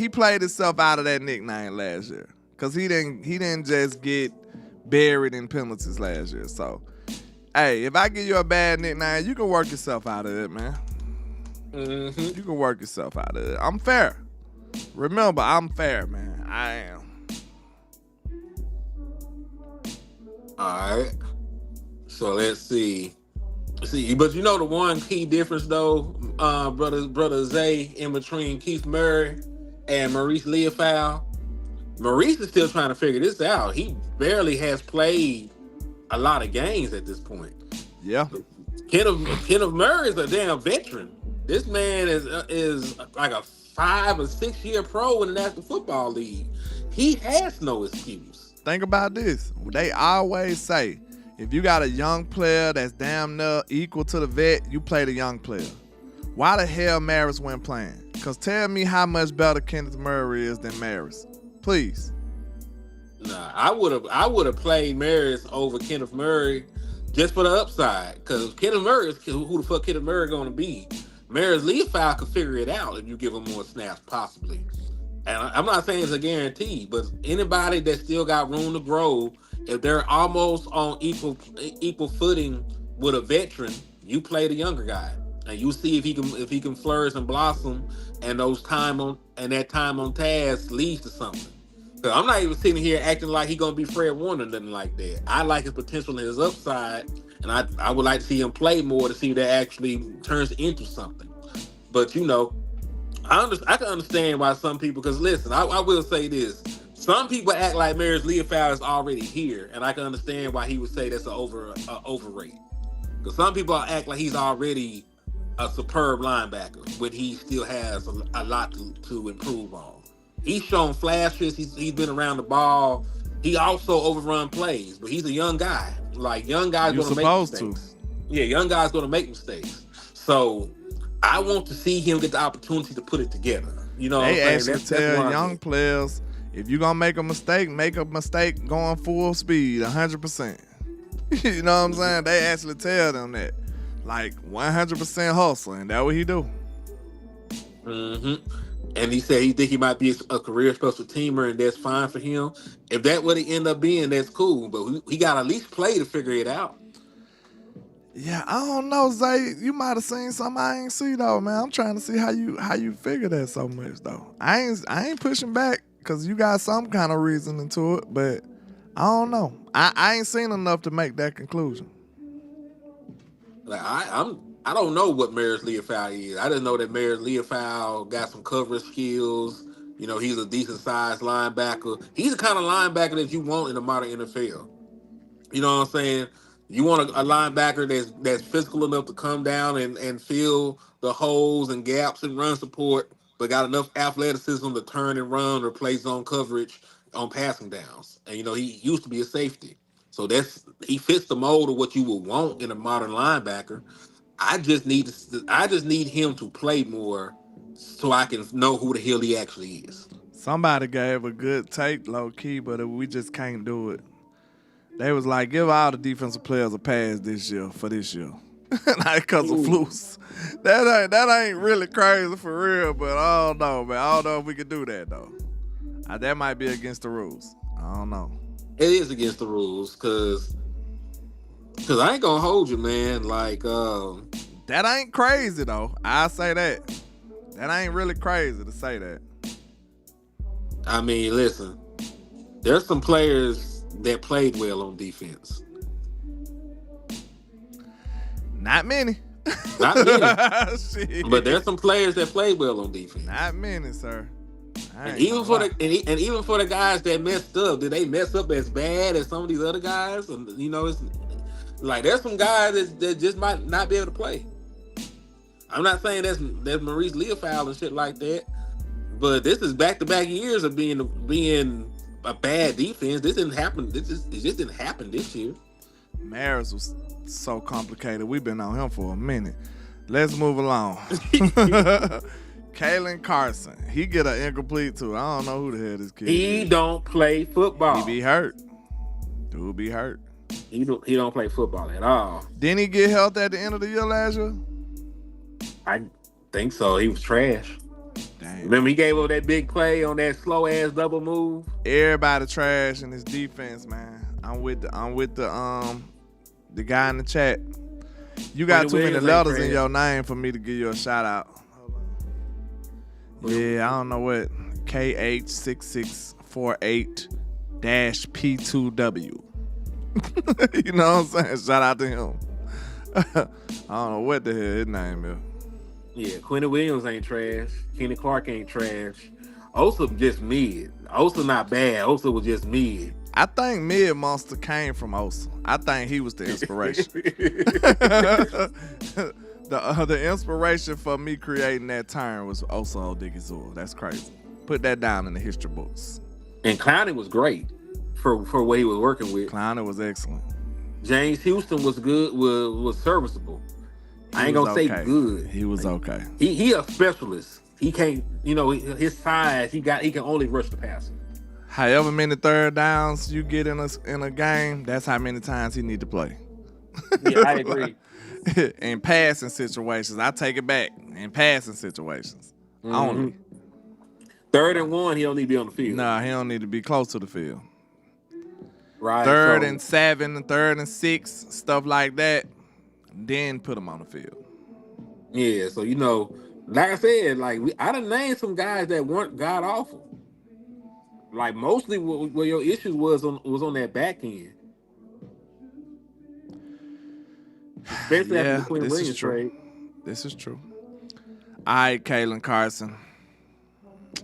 played himself out of that nickname last year. Cause he didn't just get buried in penalties last year. So hey, if I give you a bad nickname, you can work yourself out of it, man. Mm-hmm. You can work yourself out of it. I'm fair. Remember, I'm fair, man. I am. All right. So let's see. But you know the one key difference though, brother Zay, in between Keith Murray and Maurice Leofau. Maurice is still trying to figure this out. He barely has played a lot of games at this point. Yeah. Kenneth Murray is a damn veteran. This man is like a 5 or 6 year pro in the National Football League. He has no excuse. Think about this. They always say, if you got a young player that's damn near equal to the vet, you play the young player. Why the hell Maris went playing? Because tell me how much better Kenneth Murray is than Maris. Please. Nah, I would have played Maris over Kenneth Murray just for the upside. Because Kenneth Murray is who the fuck Kenneth Murray going to be. Maris Leofau could figure it out if you give him more snaps, possibly. And I'm not saying it's a guarantee, but anybody that still got room to grow, if they're almost on equal footing with a veteran, you play the younger guy, and you see if he can flourish and blossom, and that time on task leads to something. So I'm not even sitting here acting like he's gonna be Fred Warner or nothing like that. I like his potential and his upside, and I would like to see him play more to see if that actually turns into something. But you know, I can understand why some people, because listen, I will say this. Some people act like Maris Leofau is already here, and I can understand why he would say that's an overrate. Because some people act like he's already a superb linebacker when he still has a lot to improve on. He's shown flashes. He's been around the ball. He also overrun plays, but he's a young guy. Like, young guys going to make mistakes. Yeah, young guys going to make mistakes. So I want to see him get the opportunity to put it together. You know, they actually tell young players, if you're gonna make a mistake going full speed, 100%. You know what I'm saying? They actually tell them that, like 100% hustle, and that's what he do. Mm-hmm. And he said he think he might be a career special teamer, and that's fine for him. If that would end up being, that's cool. But he got to at least play to figure it out. Yeah, I don't know, Zay. You might have seen something I ain't see though, man. I'm trying to see how you figure that so much though. I ain't pushing back because you got some kind of reasoning to it, but I don't know. I ain't seen enough to make that conclusion. Like I don't know what Maris Leofau is. I just know that Maris Leofau got some coverage skills. You know, he's a decent sized linebacker. He's the kind of linebacker that you want in the modern NFL. You know what I'm saying? You want a linebacker that's physical enough to come down and fill the holes and gaps and run support, but got enough athleticism to turn and run or play zone coverage on passing downs. And, you know, he used to be a safety. So he fits the mold of what you would want in a modern linebacker. I just need him to play more so I can know who the hell he actually is. Somebody gave a good take, low key, but we just can't do it. They was like, give all the defensive players a pass this year. Like, because of flus. That ain't really crazy for real, but I don't know, man. I don't know if we could do that, though. That might be against the rules. I don't know. It is against the rules, because I ain't going to hold you, man. Like, that ain't crazy, though. I say that. That ain't really crazy to say that. I mean, listen. There's some players that played well on defense. Not many. Not many. But there's some players that played well on defense. Not many, sir. And even for the guys that messed up, did they mess up as bad as some of these other guys? And, you know, it's like there's some guys that just might not be able to play. I'm not saying that's Maurice Leofau and shit like that, but this is back-to-back years of being a bad defense. This didn't happen. It just didn't happen this year. Maris was so complicated. We've been on him for a minute. Let's move along. Kalen Carson. He get an incomplete too. I don't know who the hell this kid is. He don't play football. He be hurt. Dude be hurt. He don't play football at all. Didn't he get healthy at the end of the year last year? I think so. He was trash. Damn. Remember, he gave up that big play on that slow ass double move. Everybody trash in his defense, man. I'm with the guy in the chat. You got Quentin too many Williams ain't letters in trash. your name for me to give you a shout out. Yeah, I don't know what KH6648-P2W. You know what I'm saying? Shout out to him. I don't know what the hell his name is. Yeah, Quentin Williams ain't trash. Kenny Clark ain't trash. Osa just mid. Osa not bad. Osa was just mid. I think Mid Monster came from Osa. I think he was the inspiration. The inspiration for me creating that term was Osa Odigizua. That's crazy. Put that down in the history books. And Clowney was great for what he was working with. Clowner was excellent. James Houston was good. Was serviceable. I ain't He was gonna say okay. good. He was okay. He a specialist. He can't. His size. He can only rush the passer. However many third downs you get in a game, that's how many times he need to play. Yeah, I agree. In passing situations, I take it back. In passing situations, only. 3rd and 1, he don't need to be on the field. Nah, he don't need to be close to the field. Right. 3rd so- and 7, 3rd and 6, stuff like that. Then put him on the field. Yeah, so like I said, I done named some guys that weren't god awful. Like mostly where your issues was on that back end. Especially after the Quentin Williams trade. This is true. All right, Kalen Carson.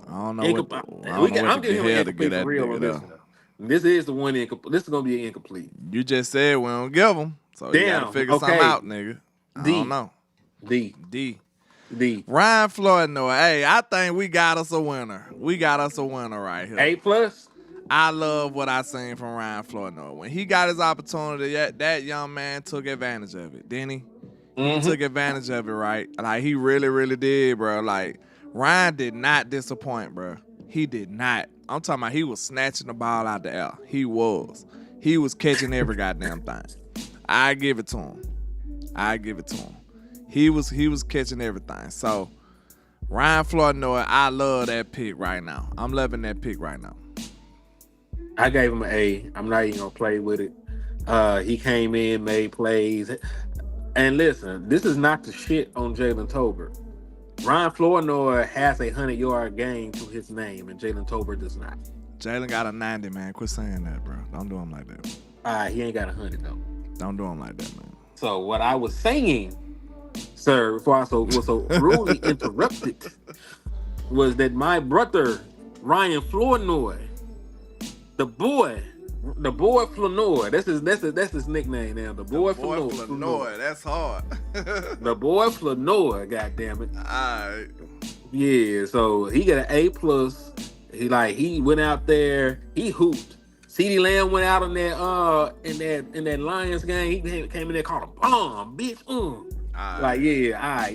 I don't know what I'm giving him an hell to get incomplete that for real nigga on this though. one. This is the one incomplete. This is gonna be an incomplete. You just said we don't give him, so you Damn, gotta figure okay. something out, nigga. I D. don't know. D. Ryan Flournoy. Hey, I think we got us a winner. We got us a winner right here. A+. I love what I seen from Ryan Flournoy. When he got his opportunity, that young man took advantage of it, didn't he? He took advantage of it, right? Like, he really, really did, bro. Like, Ryan did not disappoint, bro. He did not. I'm talking about he was snatching the ball out the air. He was. He was catching every goddamn thing. I give it to him. He was catching everything. So, Ryan Flournoy, I love that pick right now. I'm loving that pick right now. I gave him an A. I'm not even gonna play with it. He came in, made plays. And listen, this is not the shit on Jalen Tolbert. Ryan Flournoy has a 100-yard game to his name, and Jalen Tolbert does not. Jalen got a 90, man. Quit saying that, bro. Don't do him like that. He ain't got 100 though. Don't do him like that, man. So what I was saying, sir, before I was so rudely interrupted, was that my brother Ryan Flournoy, the boy Flournoy. That's his nickname now. The boy Flournoy. That's hard. The boy Flournoy. Goddamn it. All right. Yeah. So he got an A+. He went out there. He hooped. CeeDee Lamb went out in that Lions game. He came in there, called a bomb, bitch.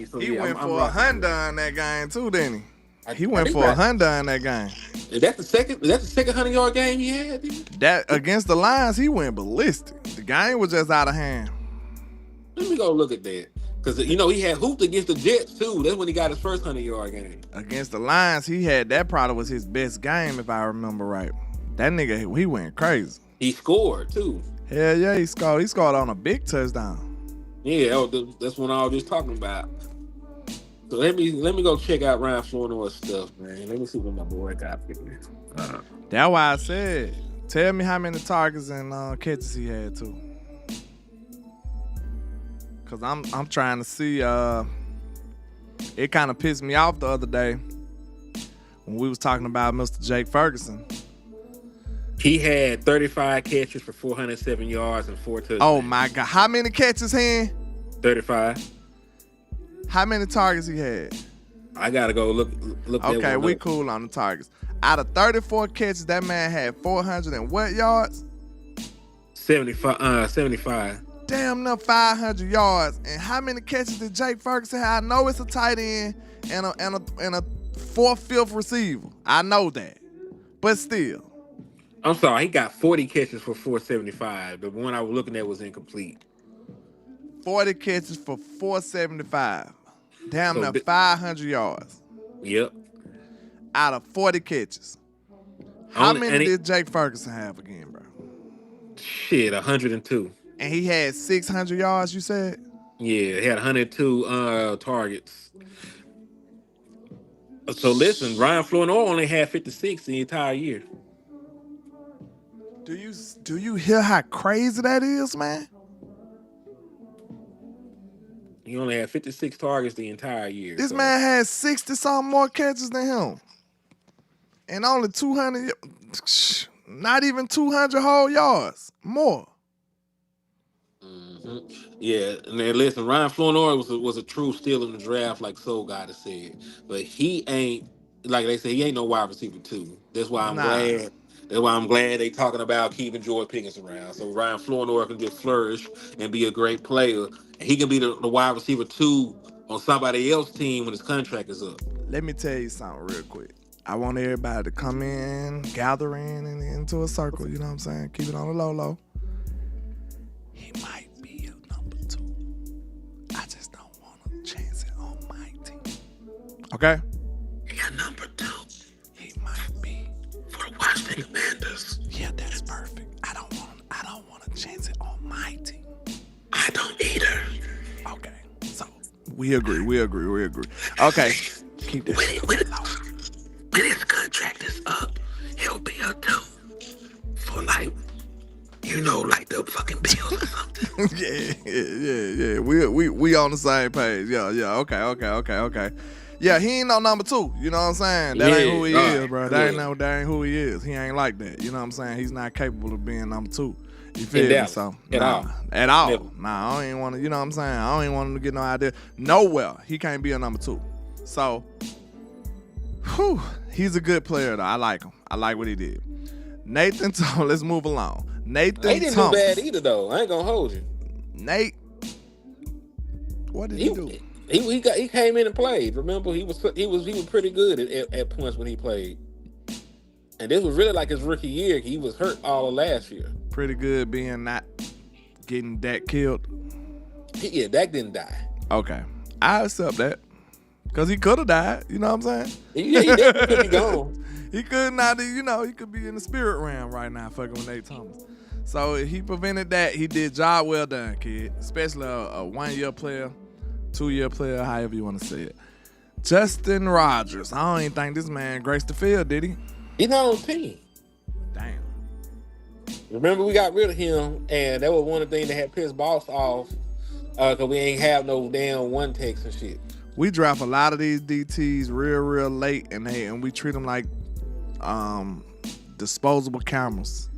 So He yeah, went I'm for a rocking with it. Honda in that game too, didn't he? I He went think for a that- Honda in that game. Is that the second 100-yard game he had? Dude? That against the Lions, he went ballistic. The game was just out of hand. Let me go look at that. Because, he had hooped against the Jets, too. That's when he got his first 100-yard game. Against the Lions, that probably was his best game, if I remember right. That nigga, he went crazy. He scored, too. Hell yeah, he scored. He scored on a big touchdown. Yeah, that's what I was just talking about. So let me go check out Ryan Flournoy's stuff, man. Let me see what my boy got for me. That's why I said, tell me how many targets and catches he had, too. Because I'm trying to see. It kind of pissed me off the other day when we was talking about Mr. Jake Ferguson. He had 35 catches for 407 yards and 4 touchdowns. Oh, my God. How many catches he had? 35. How many targets he had? I got to go look that Okay, one we up. cool on the targets. Out of 34 catches, that man had 400 and what yards? 75. Damn near 500 yards. And how many catches did Jake Ferguson have? I know it's a tight end and a fourth, fifth receiver. I know that. But still. I'm sorry, he got 40 catches for 475. The one I was looking at was incomplete. 40 catches for 475. Damn So, near 500 yards yep. out of 40 catches. How And many did Jake Ferguson have again, bro? Shit, 102. And he had 600 yards, you said? Yeah, he had 102 targets. So listen, Ryan Flournoy only had 56 the entire year. Do you hear how crazy that is, man? He only had 56 targets the entire year. This man had 60-something more catches than him. And only 200, not even 200 whole yards, more. Mm-hmm. Yeah, and then listen, Ryan Flournoy was a true steal in the draft, like Soul God has said. But he ain't, like they say, he ain't no wide receiver too. That's why I'm Nah. glad. That's why I'm glad they talking about keeping George Pickens around, so Ryan Flournoy can just flourish and be a great player. And he can be the wide receiver too on somebody else's team when his contract is up. Let me tell you something real quick. I want everybody to come in, gather in and into a circle, you know what I'm saying? Keep it on the low. He might be a number 2. I just don't want to chance it on my team. Okay? Yeah, number 2. He might be. For the Washington Commanders. Yeah, that's perfect. I don't want to chance it on my team. I don't either. Okay. So we agree. Okay. Keep that. When his contract is up, he'll be a 2 for like the fucking Bills or something. yeah. We on the same page. Yeah. Okay. Yeah, he ain't no number 2. You know what I'm saying? That ain't who he is, bro. That ain't who he is. He ain't like that. You know what I'm saying? He's not capable of being number 2. You feel me? So At all. Never. Nah, I don't even want to. You know what I'm saying? I don't even want him to get no idea. Nowhere he can't be a number 2. So, he's a good player though. I like him. I like what he did. Nathan, let's move along. They didn't do bad either though. I ain't gonna hold you. Nate, what did he do? He came in and played. Remember, he was pretty good at points when he played. And this was really like his rookie year. He was hurt all of last year. Pretty good being not getting Dak killed. Yeah, Dak didn't die. Okay, I accept that because he could have died. You know what I'm saying? Yeah, he definitely could be gone. He could not. He could be in the spirit realm right now, fucking with Nate Thomas. So he prevented that. He did job well done, kid. Especially a 1-year player, 2-year player, however you want to say it. Justin Rogers. I don't even think this man graced the field, did he? He's not on the team. Damn. Remember, we got rid of him, and that was one of the things that had pissed Boss off because we ain't have no damn one techs and shit. We draft a lot of these DTs real late, and we treat them like disposable cameras.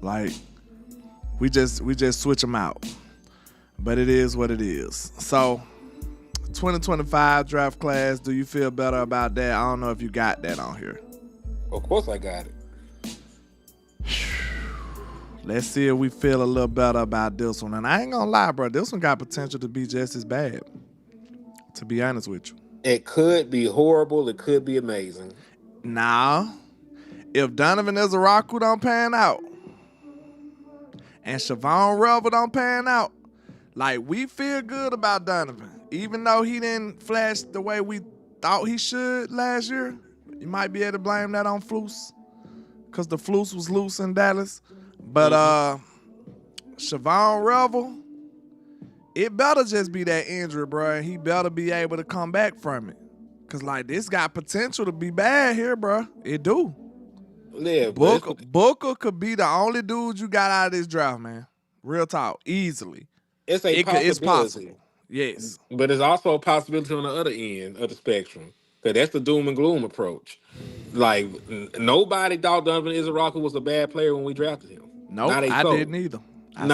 Like we just switch them out. But it is what it is. So 2025 draft class, do you feel better about that? I don't know if you got that on here. Of course I got it. Let's see if we feel a little better about this one. And I ain't gonna lie, bro. This one got potential to be just as bad, to be honest with you. It could be horrible. It could be amazing. Now, if Donovan Izaraku don't pan out and Siobhan Revel don't pan out, like, we feel good about Donovan. Even though he didn't flash the way we thought he should last year, you might be able to blame that on Flus because the Flus was loose in Dallas. But Siobhan Revel, it better just be that injury, bro. He better be able to come back from it. Because, like, this got potential to be bad here, bro. It do. Yeah, Booker could be the only dude you got out of this draft, man. Real talk. Easily. It's possibility. It's possible. Yes. But there's also a possibility on the other end of the spectrum. Because that's the doom and gloom approach. Like, nobody thought Donovan Izaraku was a bad player when we drafted him. Nope, I didn't either. I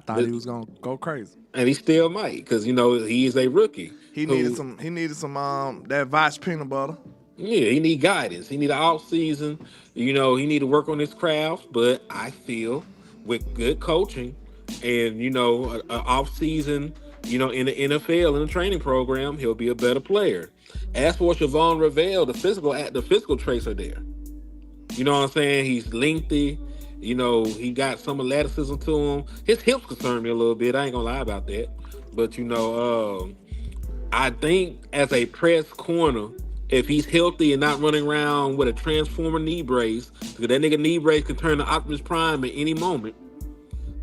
thought he was gonna go crazy, and he still might, because he is a rookie. He needed some that Vosh peanut butter. Yeah, he need guidance. He need an off season. He need to work on his craft. But I feel with good coaching and an off season, in the NFL in the training program, he'll be a better player. As for Siobhan Revel, the physical traits are there. You know what I'm saying? He's lengthy. He got some athleticism to him. His hips concern me a little bit. I ain't gonna lie about that. But I think as a press corner, if he's healthy and not running around with a transformer knee brace, because that nigga knee brace can turn to Optimus Prime at any moment.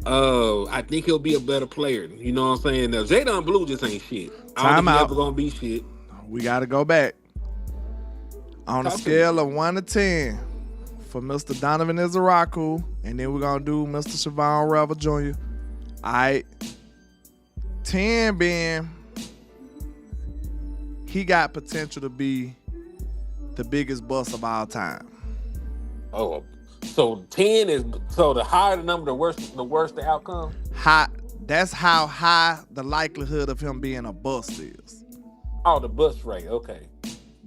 I think he'll be a better player. You know what I'm saying? Now, Jadon Blue just ain't shit. I don't Time think he's out. ever gonna be shit. We got to go back. On a Talk to scale of 1 to 10 for Mr. Donovan Izaraku, and then we're going to do Mr. Siobhan Revel Jr. All right. 10 being he got potential to be the biggest bust of all time. Oh, so 10 is so the higher the number, the worse the outcome. That's how high the likelihood of him being a bust is. Oh, the bust rate. Okay.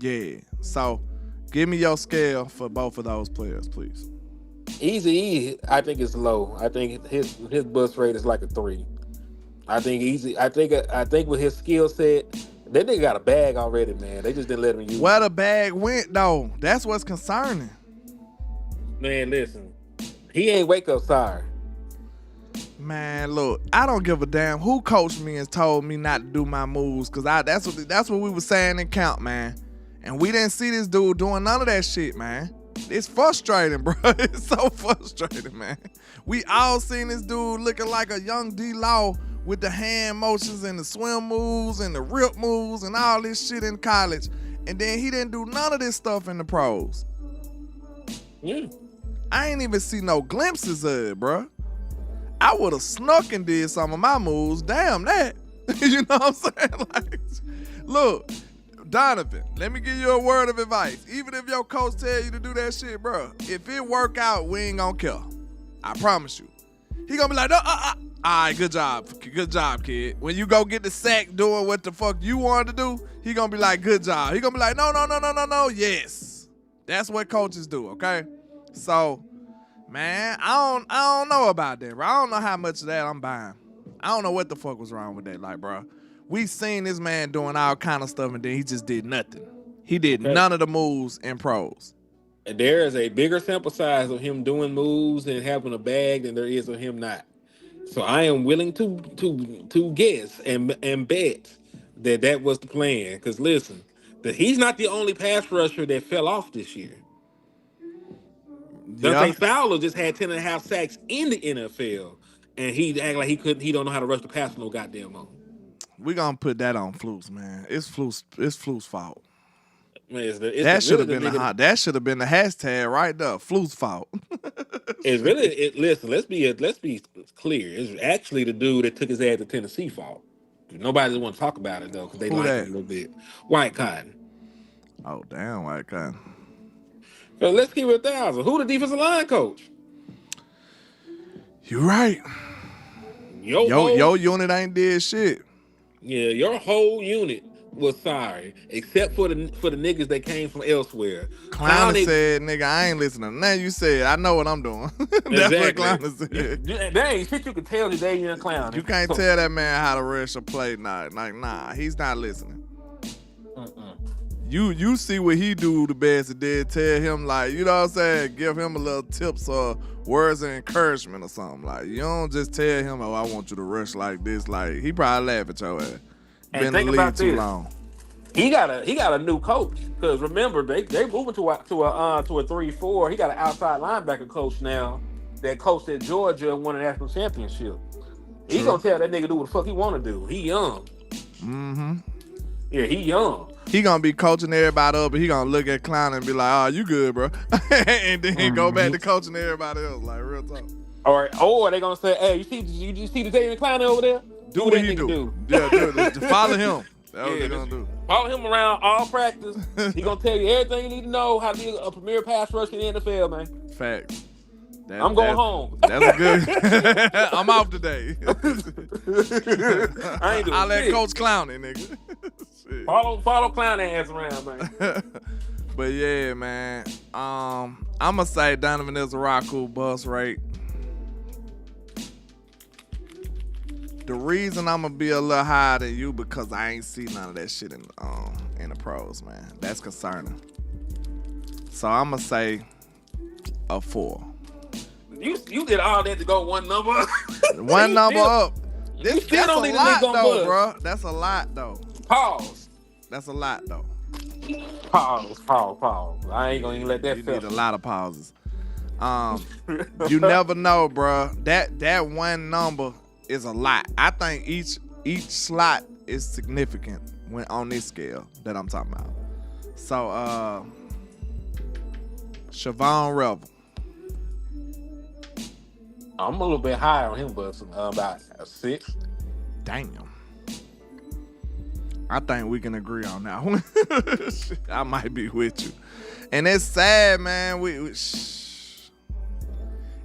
Yeah. So give me your scale for both of those players, please. Easy, I think it's low. I think his bust rate is like a 3. I think Easy. I think with his skill set, that nigga got a bag already, man. They just didn't let him use. Where the bag went though, that's what's concerning. Man, listen, he ain't wake up sorry. Man, look, I don't give a damn who coached me and told me not to do my moves, cause that's what we were saying in camp, man. And we didn't see this dude doing none of that shit, man. It's frustrating, bro. It's so frustrating, man. We all seen this dude looking like a young D-Law with the hand motions and the swim moves and the rip moves and all this shit in college. And then he didn't do none of this stuff in the pros. Yeah. I ain't even see no glimpses of it, bro. I would have snuck and did some of my moves. Damn that. You know what I'm saying? Like, look, Donovan, let me give you a word of advice. Even if your coach tell you to do that shit, bro, if it work out, we ain't gonna care. I promise you. He gonna be like, no, all right, good job, kid. When you go get the sack doing what the fuck you wanted to do, he gonna be like, good job. He gonna be like, no, yes. That's what coaches do, okay? So, man, I don't know about that, bro. I don't know how much of that I'm buying. I don't know what the fuck was wrong with that, like, bro. We seen this man doing all kind of stuff, and then he just did nothing. He did none of the moves in pros. And there is a bigger sample size of him doing moves and having a bag than there is of him not. So I am willing to guess and bet that was the plan. Because listen, that he's not the only pass rusher that fell off this year. Dante Fowler just had 10.5 sacks in the NFL, and he act like he don't know how to rush the pass no goddamn on. We gonna put that on Flus, man. It's Flus' fault. Man, that should have been the hashtag right there. Flus' fault. It's really listen. Let's be clear. It's actually the dude that took his ass to Tennessee fault. Nobody want to talk about it though because they like it a little bit. White Cotton. Oh damn, White Cotton. So let's keep it 1,000. Who the defensive line coach? You right. Your unit ain't did shit. Yeah, your whole unit was sorry, except for the niggas that came from elsewhere. Clowney said, "Nigga, I ain't listening." Now you said, "I know what I'm doing." That's exactly. what Clowney said. There ain't shit you can tell today, you Clowney. You can't tell that man how to rush a play. Nah, he's not listening. You see what he do the best and then tell him, like, you know what I'm saying, give him a little tips or words of encouragement or something. Like, you don't just tell him, oh, I want you to rush like this. Like, he probably laugh at your ass. And been in the league too long. He got a new coach. Because remember, they moving to a 3-4. He got an outside linebacker coach now that coached at Georgia and won a national championship. He gonna tell that nigga do what the fuck he want to do. He young. Mm-hmm. Yeah, he young. He gonna be coaching everybody up, but he gonna look at Clown and be like, "Oh, you good, bro," and then go back to coaching everybody else. Like real talk. Or they gonna say, "Hey, you see the David Clown over there? Do what he do. Yeah, do it. Follow him. That's what they gonna do. Follow him around all practice. He gonna tell you everything you need to know how to be a premier pass rusher in the NFL, man. Facts. I'm going home. That's a good. I'm off today. I ain't doing I'll let Coach Clowney, nigga. Follow Clown ass around, man. But yeah, man. I'ma say Donovan Izaraku bust rate. The reason I'm gonna be a little higher than you because I ain't see none of that shit in the pros, man. That's concerning. So I'ma say a 4. You did all that to go one number. One number up. That's a lot, though, bro. That's a lot, though. Pause. That's a lot though. Pause. I ain't gonna even let that You need a fester. lot of pauses. You never know, bro. That one number is a lot. I think each slot is significant when on this scale that I'm talking about. So Siobhan Revel. I'm a little bit higher on him, but about a 6. Damn. I think we can agree on that one. I might be with you. And it's sad, man.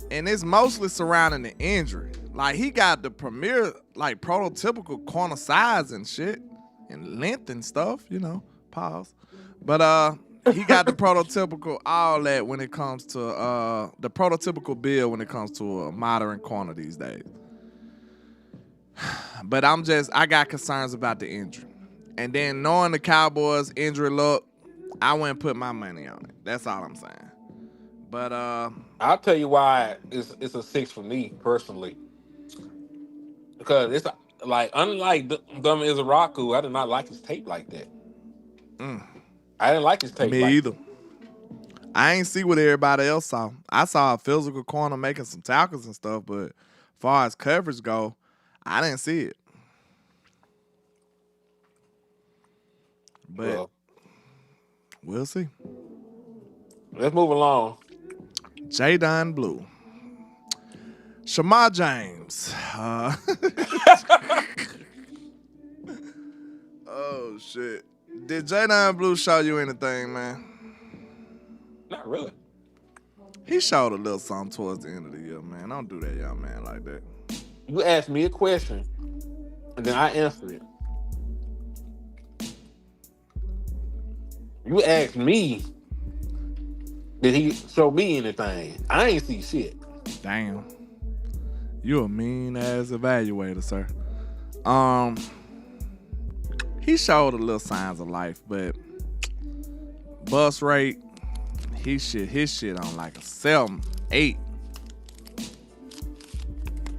And it's mostly surrounding the injury. Like, he got the premier, like, prototypical corner size and shit. And length and stuff, you know. Pause. But he got the prototypical all that when it comes to the prototypical build when it comes to a modern corner these days. But I got concerns about the injury. And then knowing the Cowboys injury look, I wouldn't put my money on it. That's all I'm saying. But I'll tell you why it's a 6 for me personally. Because it's like, unlike Dumb Izaraku, I did not like his tape like that. I didn't like his tape. Me like either. I ain't see what everybody else saw. I saw a physical corner making some tackles and stuff, but as far as coverage go, I didn't see it. But Well, we'll see. let's move along. Jadon Blue. Shamar James. Oh, shit. Did Jadon Blue show you anything, man? Not really. He showed a little something towards the end of the year, man. Don't do that young man like that. You asked me a question, and then I answered it. You asked me, did he show me anything? I ain't see shit. Damn. You a mean ass evaluator, sir. He showed a little signs of life, but bust rate, his shit on like a 7-8.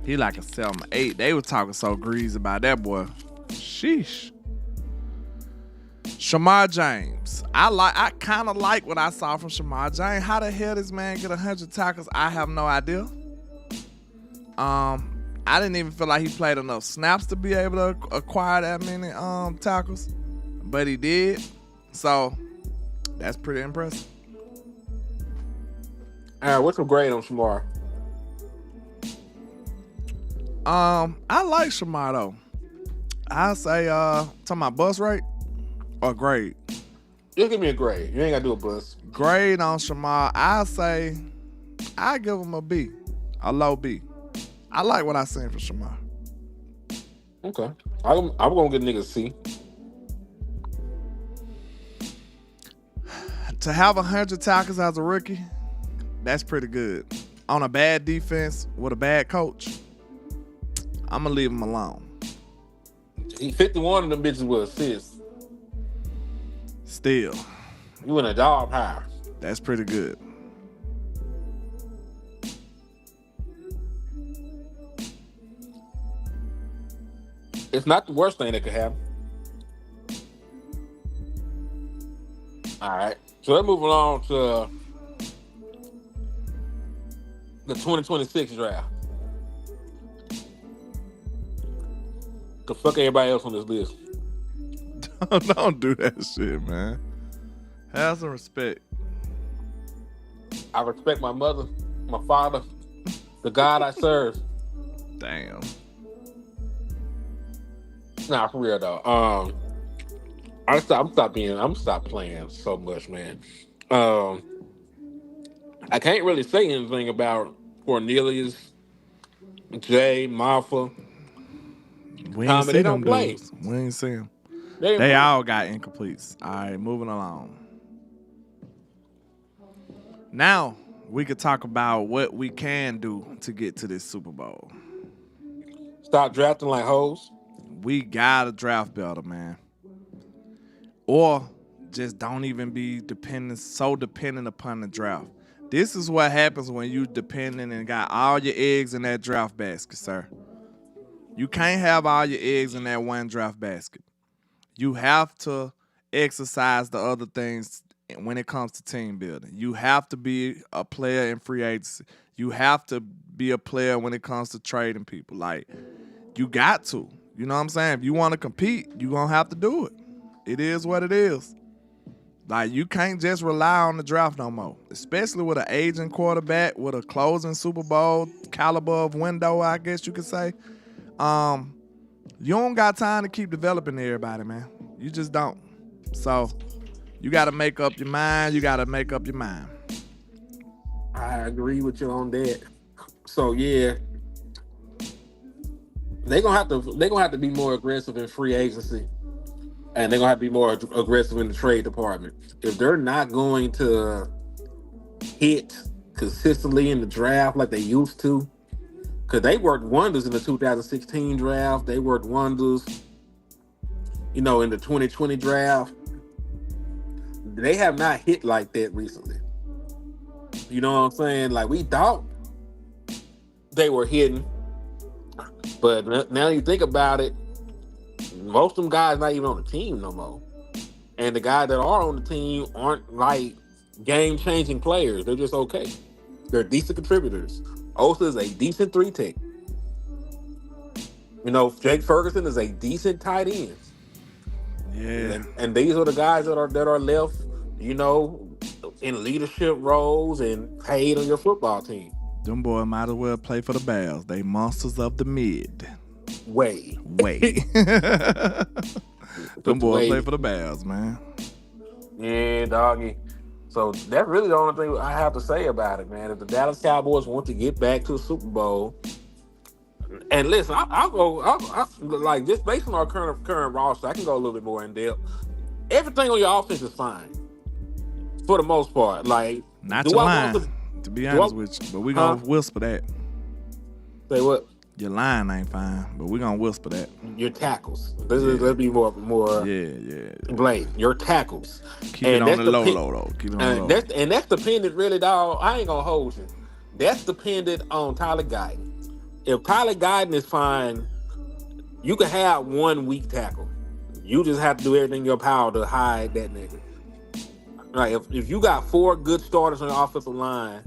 He like a 7-8. They were talking so greasy about that boy. Sheesh. Shamar James. I kind of like what I saw from Shamar James. How the hell this man get 100 tackles? I have no idea. I didn't even feel like he played enough snaps to be able to acquire that many tackles, but he did. So that's pretty impressive. All right, what's your grade on Shamar? I like Shamar though. I say talking about bus rate or grade. Just give me a grade. You ain't gotta do a bus. Grade on Shamar, I give him a B, a low B. I like what I seen from Shamar. Okay. I'm gonna get niggas C. To have 100 tackles as a rookie, that's pretty good. On a bad defense with a bad coach, I'm gonna leave him alone. He 51 of them bitches with assists. Still, You in a dog high. that's pretty good. It's not the worst thing that could happen. All right. So let's move along to the 2026 draft. The fuck everybody else on this list. Don't do that shit, man. Have some respect. I respect my mother, my father, the God I serve. Damn. Nah, for real though. I'm stop playing so much, man. I can't really say anything about Cornelius, Jay, Marfa. We Tommy, ain't they see don't them play. dudes. We ain't see them. They They all got incompletes. All right, moving along. Now we could talk about what we can do to get to this Super Bowl. stop drafting like hoes. We gotta draft better, man. Or just don't even be so dependent upon the draft. This is what happens when you dependent and got all your eggs in that draft basket, sir. You can't have all your eggs in that one draft basket. You have to exercise the other things when it comes to team building. You have to be a player in free agency. You have to be a player when it comes to trading people. Like, you got to. You know what I'm saying? If you want to compete, you're going to have to do it. It is what it is. Like, you can't just rely on the draft no more, especially with an aging quarterback, with a closing Super Bowl caliber of window, I guess you could say. You don't got time to keep developing everybody, man. You just don't. So, you got to make up your mind. You got to make up your mind. I agree with you on that. So yeah, they're gonna have to be more aggressive in free agency, and they're gonna have to be more aggressive in the trade department. If they're not going to hit consistently in the draft like they used to, because they worked wonders in the 2016 draft, they worked wonders, in the 2020 draft. They have not hit like that recently. You know what I'm saying? Like, we thought they were hitting, but now you think about it, most of them guys not even on the team no more. And the guys that are on the team aren't like game-changing players. They're just okay. They're decent contributors. Osa is a decent 3-tech. Jake Ferguson is a decent tight end. Yeah. And these are the guys that are left, in leadership roles and paid on your football team. Them boys might as well play for the Bears. They monsters of the mid. Way. Them boys play for the Bears, man. Yeah, doggy. So that's really the only thing I have to say about it, man. If the Dallas Cowboys want to get back to a Super Bowl, and listen, I'll go like, just based on our current roster, I can go a little bit more in depth. Everything on your offense is fine for the most part. Like, not your line, to be honest with you, but we gonna whisper that. Say what? Your line ain't fine, but we gonna whisper that. Your tackles. Let's be more. Yeah. Blame your tackles. Keep it on the low, though. Keep it on the low. And that's dependent, really, dog. I ain't gonna hold you. That's dependent on Tyler Guyton. If Tyler Guyton is fine, you can have one weak tackle. You just have to do everything in your power to hide that nigga. Right? If you got 4 good starters on the offensive line,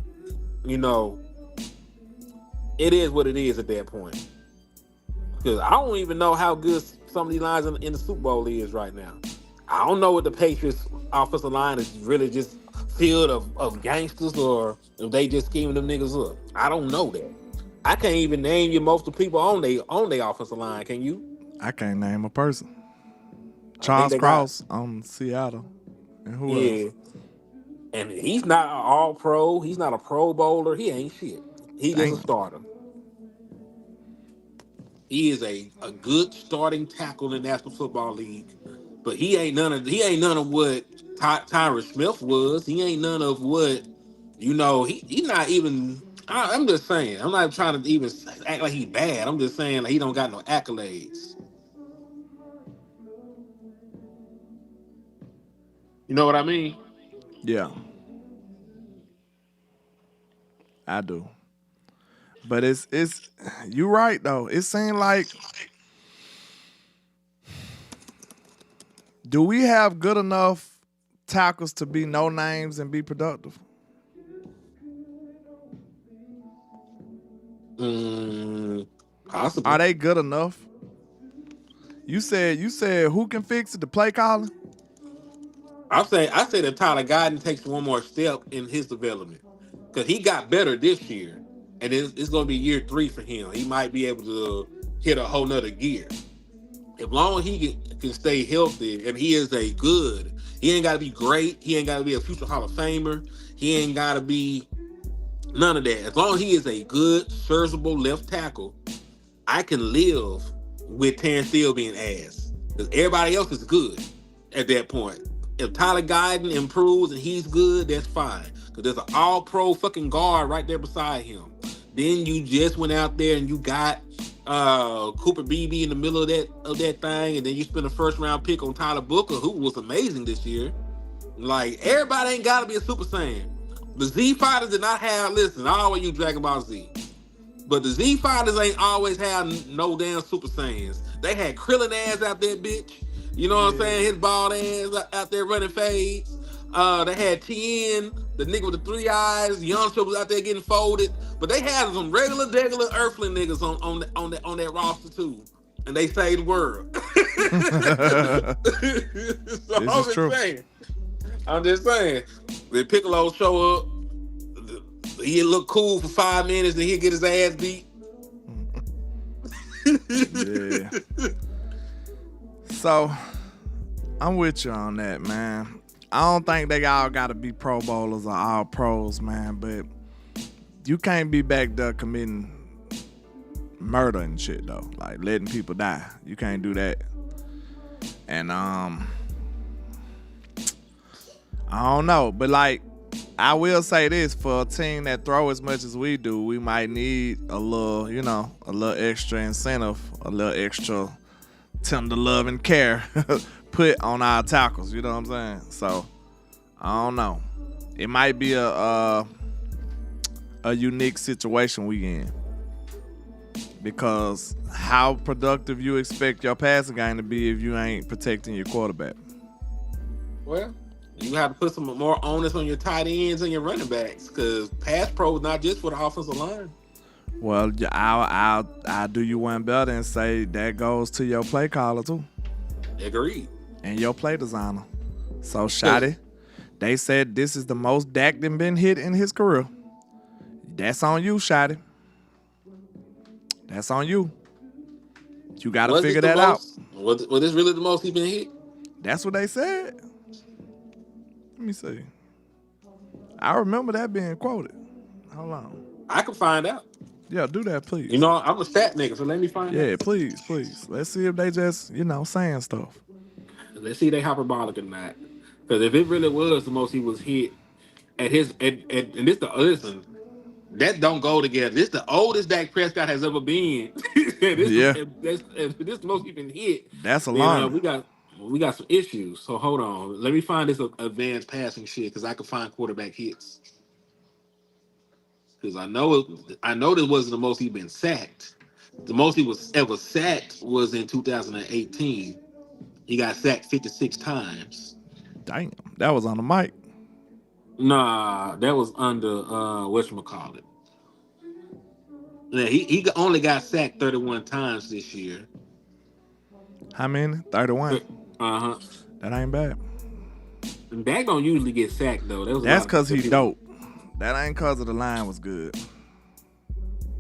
it is what it is at that point. Because I don't even know how good some of these lines in the Super Bowl is right now. I don't know what the Patriots offensive line is really just filled of gangsters, or if they just scheming them niggas up. I don't know that. I can't even name you most of the people on they offensive line. Can you? I can't name a person. Charles Cross on Seattle. And who else? And he's not an all-pro. He's not a Pro Bowler. He ain't shit. He is a starter. He is a good starting tackle in the National Football League, but he ain't none of what Tyron Smith was. He ain't none of what he's not even. I'm just saying. I'm not trying to even act like he's bad. I'm just saying, like, he don't got no accolades. You know what I mean? Yeah, I do. But it's you right though. It seemed like, do we have good enough tackles to be no names and be productive? Possibly. Are they good enough? You said who can fix it? The play calling? I say that Tyler Guyton takes one more step in his development, because he got better this year, and it's going to be year 3 for him. He might be able to hit a whole nother gear. As long as he can stay healthy, and he ain't got to be great. He ain't got to be a future Hall of Famer. He ain't got to be none of that. As long as he is a good, serviceable left tackle, I can live with Terrence Steele being ass, because everybody else is good at that point. If Tyler Guyton improves and he's good, that's fine, because there's an all-pro fucking guard right there beside him. Then you just went out there and you got Cooper Beebe in the middle of that thing, and then you spent a first-round pick on Tyler Booker, who was amazing this year. Like, everybody ain't got to be a Super Saiyan. The Z Fighters did not have, listen, I always use Dragon Ball Z, but the Z Fighters ain't always have no damn Super Saiyans. They had Krillin ass out there, bitch. You know what I'm saying? His bald ass out there running fades. They had 10, the nigga with the 3 eyes. Youngster was out there getting folded. But they had some regular earthling niggas on that roster too. And they saved the world. So I'm just saying. When Piccolo show up, he'll look cool for 5 minutes, then he'll get his ass beat. Yeah. So, I'm with you on that, man. I don't think they all gotta be Pro Bowlers or all pros, man, but you can't be back there committing murder and shit though. Like letting people die. You can't do that. And I don't know, but like I will say this, for a team that throw as much as we do, we might need a little, a little extra incentive, a little extra tender love and care put on our tackles. You know what I'm saying? So I don't know. It might be a unique situation we in, because how productive you expect your passing game to be if you ain't protecting your quarterback? Well, you have to put some more onus on your tight ends and your running backs, because pass pro is not just for the offensive line. Well, I'll do you one better and say that goes to your play caller too. Agreed. And your play designer. So, Shotty, they said this is the most Dak done been hit in his career. That's on you, Shotty. That's on you. You got to figure that out. Was this really the most he been hit? That's what they said. Let me see. I remember that being quoted. Hold on. I can find out. Yeah, do that, please. You know, I'm a stat nigga, so let me find out. Yeah, please. Let's see if they just, saying stuff. Let's see if they hyperbolic or not. Because if it really was the most he was hit at his, and this listen, that don't go together. This the oldest Dak Prescott has ever been. This the most he been hit. That's alarming. We got some issues. So hold on. Let me find this advanced passing shit, because I can find quarterback hits. Because I know this wasn't the most he been sacked. The most he was ever sacked was in 2018. He got sacked 56 times. Damn, that was on the mic. Nah, that was under whatchamacallit. Yeah, he only got sacked 31 times this year. How many? 31. Uh-huh. That ain't bad. And Dak don't usually get sacked though. That's because he's dope. That ain't because of the line was good.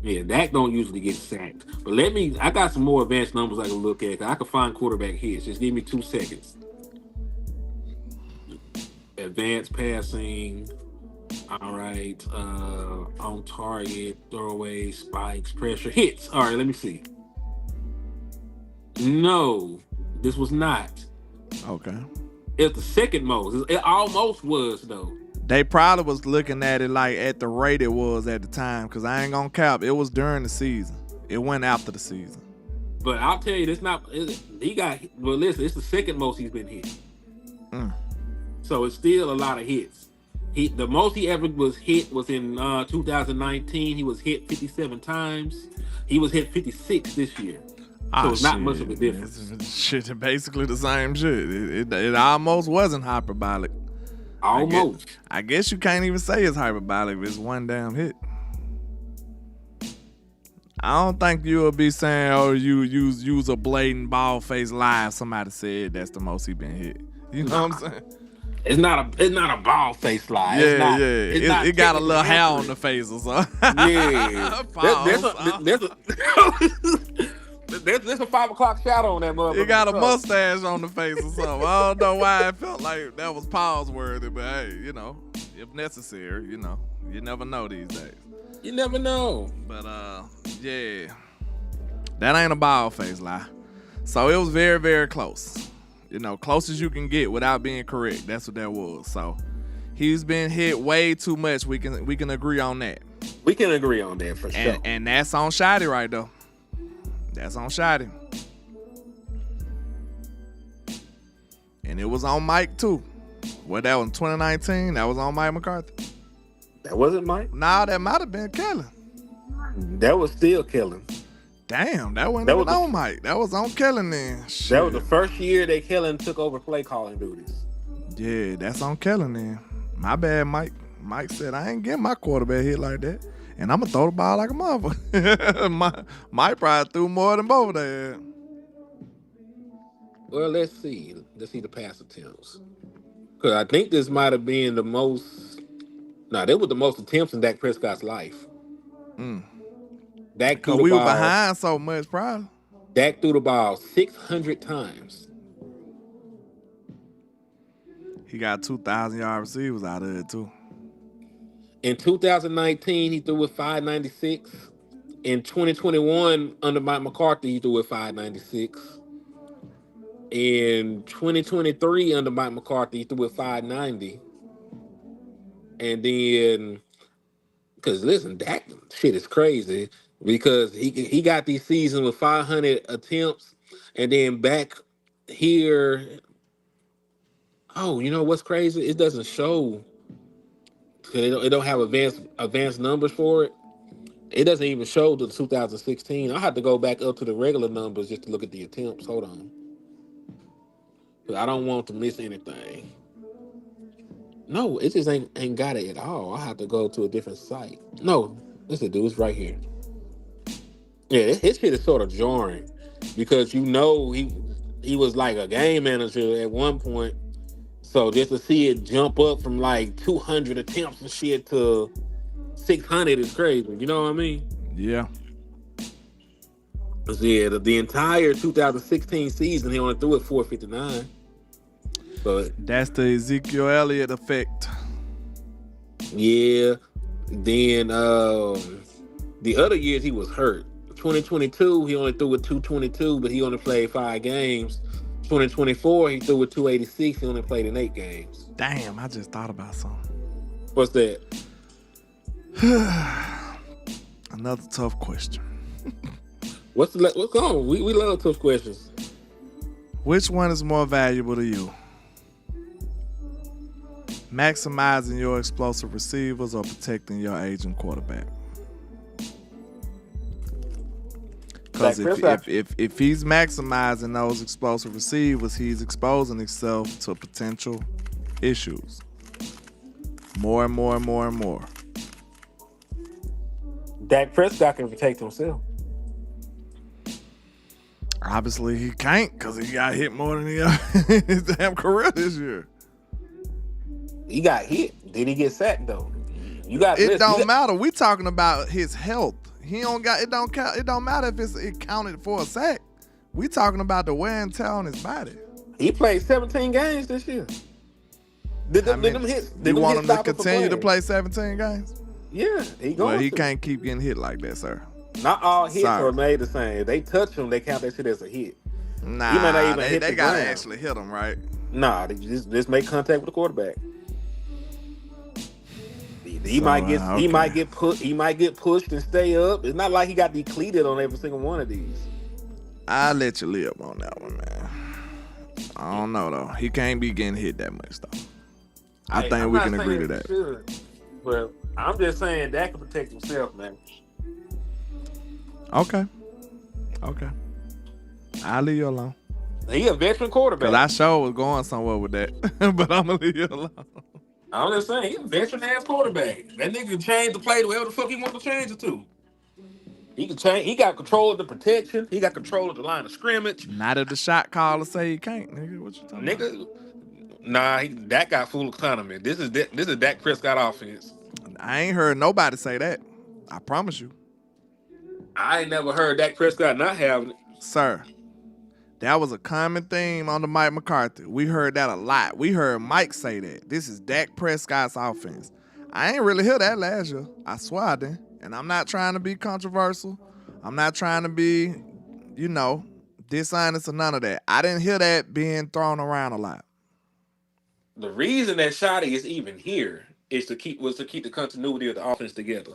Yeah, Dak don't usually get sacked. But I got some more advanced numbers I can look at. I can find quarterback hits. Just give me 2 seconds. Advanced passing. All right. On target, throwaway, spikes, pressure, hits. All right, let me see. No, this was not. Okay. It's the second most. It almost was, though. They probably was looking at it like at the rate it was at the time, because I ain't gonna cap. It was during the season. It went after the season. But I'll tell you, listen, it's the second most he's been hit. So it's still a lot of hits. The most he ever was hit was in 2019. He was hit 57 times. He was hit 56 this year. So it's not much of a difference. Shit, basically the same shit. It almost wasn't hyperbolic. Almost. I guess you can't even say it's hyperbolic if it's one damn hit. I don't think you'll be saying, oh, you use a blatant bald face lie. Somebody said that's the most he been hit. You know what I'm saying? It's not a bald face lie. It got a little hair on the face or something. Yeah. There's a 5 o'clock shadow on that motherfucker. It got a mustache on the face or something. I don't know why it felt like that was pause worthy, but hey, if necessary, you never know these days. You never know. But yeah, that ain't a bald face lie. So it was very, very close. Close as you can get without being correct. That's what that was. So he's been hit way too much. We can agree on that. We can agree on that for sure. And that's on Shotty right though. That's on Shotty. And it was on Mike too. What, that was 2019? That was on Mike McCarthy. That wasn't Mike? Nah, that might have been Kellen. That was still Kellen. Damn, that wasn't That even was the on Mike. That was on Kellen then. that Shit. was the first year that Kellen took over play calling duties. Yeah, that's on Kellen then. My bad, Mike. Mike said, I ain't getting my quarterback hit like that. And I'm going to throw the ball like a motherfucker. Mike probably threw more than both of them. Well, let's see. Let's see the pass attempts. Because I think this might have been the most. No, that was the most attempts in Dak Prescott's life. Dak threw Because the we were ball. behind so much, probably. Dak threw the ball 600 times. He got 2,000-yard receivers out of it, too. In 2019, he threw with 596. In 2021, under Mike McCarthy, he threw with 596. In 2023, under Mike McCarthy, he threw with 590. And then, because listen, that shit is crazy because he got these seasons with 500 attempts, and then back here. Oh, you know what's crazy? It doesn't show. It don't have advanced numbers for it. It doesn't even show the 2016. I have to go back up to the regular numbers just to look at the attempts. Hold on. I don't want to miss anything. No, it just ain't got it at all. I have to go to a different site. No, this dude. It's right here. Yeah, his shit is sort of jarring because you know he was like a game manager at one point. So just to see it jump up from like 200 attempts and shit to 600 is crazy. You know what I mean? Yeah. Yeah, the entire 2016 season, he only threw it 459. But That's the Ezekiel Elliott effect. yeah, then the other years he was hurt. 2022, he only threw with 222, but he only played 5 games. 2024, he threw with 286. He only played in 8 games. Damn, I just thought about something. What's that? Another tough question. What's on? We love tough questions. Which one is more valuable to you? Maximizing your explosive receivers or protecting your aging quarterback? Because if he's maximizing those explosive receivers, he's exposing himself to potential issues. More and more and more and more. Dak Prescott can protect himself. Obviously, he can't because he got hit more than he got in his damn career this year. He got hit. Did he get sacked though? It don't matter. We talking about his health. He don't got it. Don't count. It don't matter if it counted for a sack. We talking about the wear and tear on his body. He played 17 games this year. Did them hits? You want him to continue to play 17 games? Yeah, he can't keep getting hit like that, sir. Not all hits are made the same. If they touch him, they count that shit as a hit. Nah, he might not even hit they the gotta ground. actually hit him, right? Nah, they just make contact with the quarterback. He might get pushed and stay up. It's not like he got depleted on every single one of these. I'll let you live on that one, man. I don't know though. He can't be getting hit that much though. I think we can agree to that. Well, I'm just saying Dak can protect himself, man. Okay. I'll leave you alone. He a veteran quarterback. Cause I sure was going somewhere with that, but I'm gonna leave you alone. I'm just saying, he's a veteran ass quarterback. That nigga can change the play to whatever the fuck he wants to change it to. He can change. He got control of the protection. He got control of the line of scrimmage. Not if the shot caller say he can't, nigga. What you talking about? Nah, Dak got full economy. This is Dak Prescott offense. I ain't heard nobody say that. I promise you. I ain't never heard Dak Prescott not having it. Sir, that was a common theme on the Mike McCarthy. We heard that a lot. We heard Mike say that. This is Dak Prescott's offense. I ain't really hear that last year. I swear I didn't. And I'm not trying to be controversial. I'm not trying to be, dishonest or none of that. I didn't hear that being thrown around a lot. The reason that Shotty is even here is to keep the continuity of the offense together.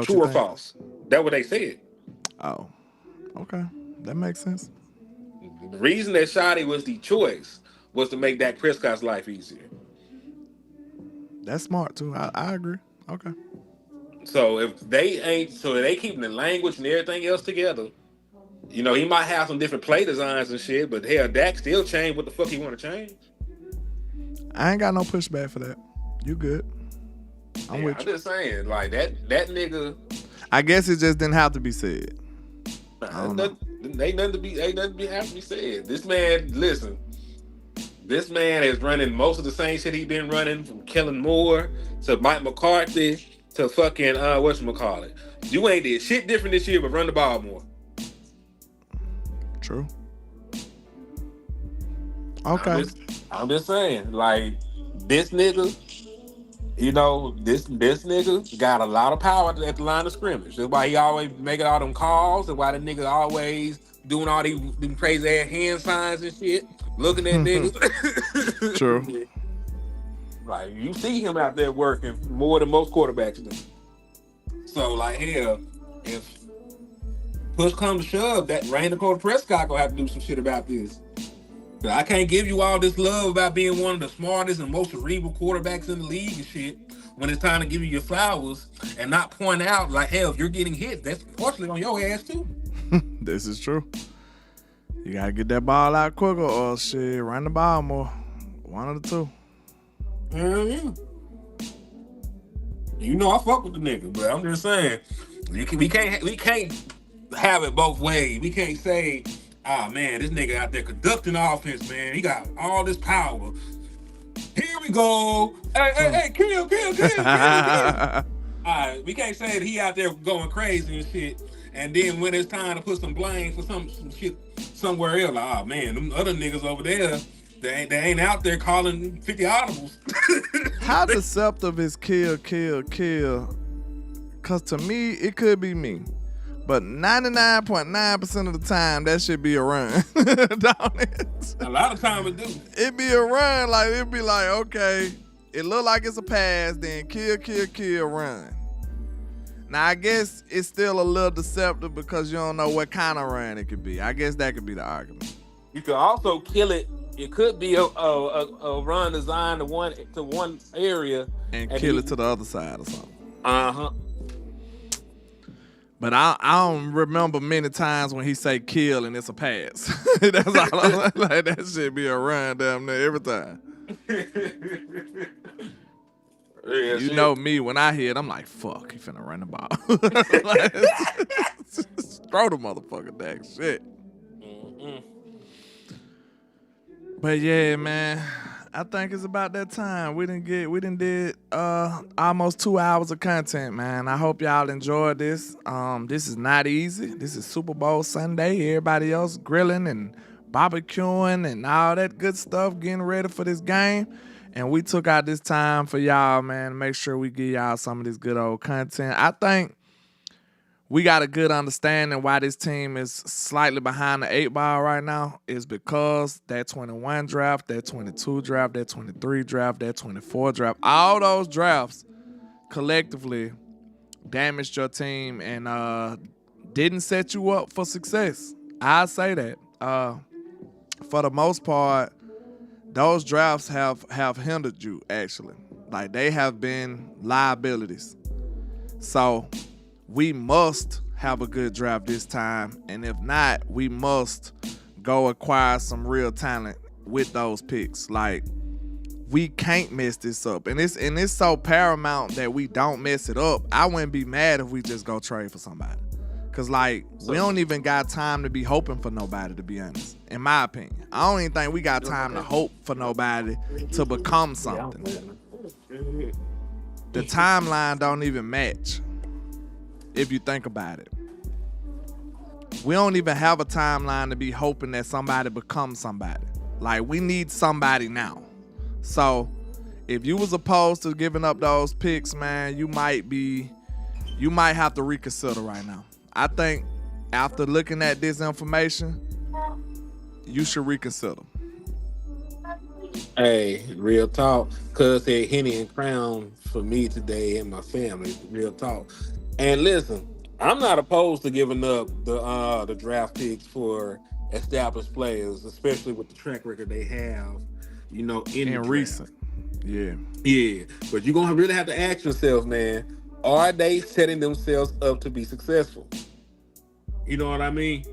True or false? That's what they said. Oh, okay. That makes sense. The reason that Shotty was the choice was to make Dak Prescott's life easier. That's smart, too. I agree. Okay. So if they ain't, so they keeping the language and everything else together. You know, he might have some different play designs and shit, but hell, Dak still change what the fuck he want to change. I ain't got no pushback for that. You good? I'm with I'm you. just saying, like that nigga. I guess it just didn't have to be said. I don't know. Ain't nothing to be have to be said. This man, listen. This man is running most of the same shit he been running, from Kellen Moore to Mike McCarthy to fucking whatchamacallit. You ain't did shit different this year, but run the ball more. True. Okay. I'm just saying, like this nigga, you know, this nigga got a lot of power at the line of scrimmage. That's why he always making all them calls. That's why the nigga always doing all these crazy ass hand signs and shit. Looking at niggas. True. Like you see him out there working more than most quarterbacks do. So like hell, if push comes to shove, that Raheem Prescott gonna have to do some shit about this. I can't give you all this love about being one of the smartest and most cerebral quarterbacks in the league and shit when it's time to give you your flowers and not point out like, hell, if you're getting hit, that's partially on your ass too. This is true. You gotta get that ball out quicker or shit, run the ball more. One of the two. Hell yeah. You know I fuck with the nigga, but I'm just saying we can't have it both ways. We can't say, ah man, this nigga out there conducting offense, man. He got all this power. Here we go. Hey, kill. All right, we can't say that he out there going crazy and shit. And then when it's time to put some blame for some shit somewhere else, like, oh man, them other niggas over there, they ain't out there calling 50 audibles. How deceptive is kill? Cause to me, it could be me. But 99.9% of the time, that should be a run. Don't it? A lot of time it do. It be a run. Like, it be like, okay, it look like it's a pass, then kill, run. Now, I guess it's still a little deceptive because you don't know what kind of run it could be. I guess that could be the argument. You could also kill it. It could be a run designed to one area And kill it to the other side or something. Uh-huh. But I don't remember many times when he say kill and it's a pass. That's all I'm like. That shit be a run damn near every time. Yeah, You shit. know me, when I hear it, I'm like, fuck, he finna run the ball. Like, throw the motherfucker back. Shit. Mm-mm. But yeah, man, I think it's about that time. We done did almost 2 hours of content, man. I hope y'all enjoyed this. This is not easy. This is Super Bowl Sunday. Everybody else grilling and barbecuing and all that good stuff, getting ready for this game. And we took out this time for y'all, man, to make sure we give y'all some of this good old content. I think we got a good understanding why this team is slightly behind the 8-ball right now is because that 21 draft, that 22 draft, that 23 draft, that 24 draft, all those drafts collectively damaged your team and didn't set you up for success. I say that. For the most part, those drafts have hindered you, actually. Like, they have been liabilities. So we must have a good draft this time. And if not, we must go acquire some real talent with those picks. Like, we can't mess this up. And it's so paramount that we don't mess it up. I wouldn't be mad if we just go trade for somebody. Cause like, we don't even got time to be hoping for nobody, to be honest. In my opinion. I don't even think we got time to hope for nobody to become something. The timeline don't even match. If you think about it. We don't even have a timeline to be hoping that somebody becomes somebody. Like, we need somebody now. So, if you was opposed to giving up those picks, man, you might have to reconsider right now. I think after looking at this information, you should reconsider. Hey, real talk. Cuz said Henny and Crown for me today and my family. Real talk. And listen, I'm not opposed to giving up the draft picks for established players, especially with the track record they have, in recent. Yeah. Yeah. But you're gonna really have to ask yourself, man, Are they setting themselves up to be successful? You know what I mean?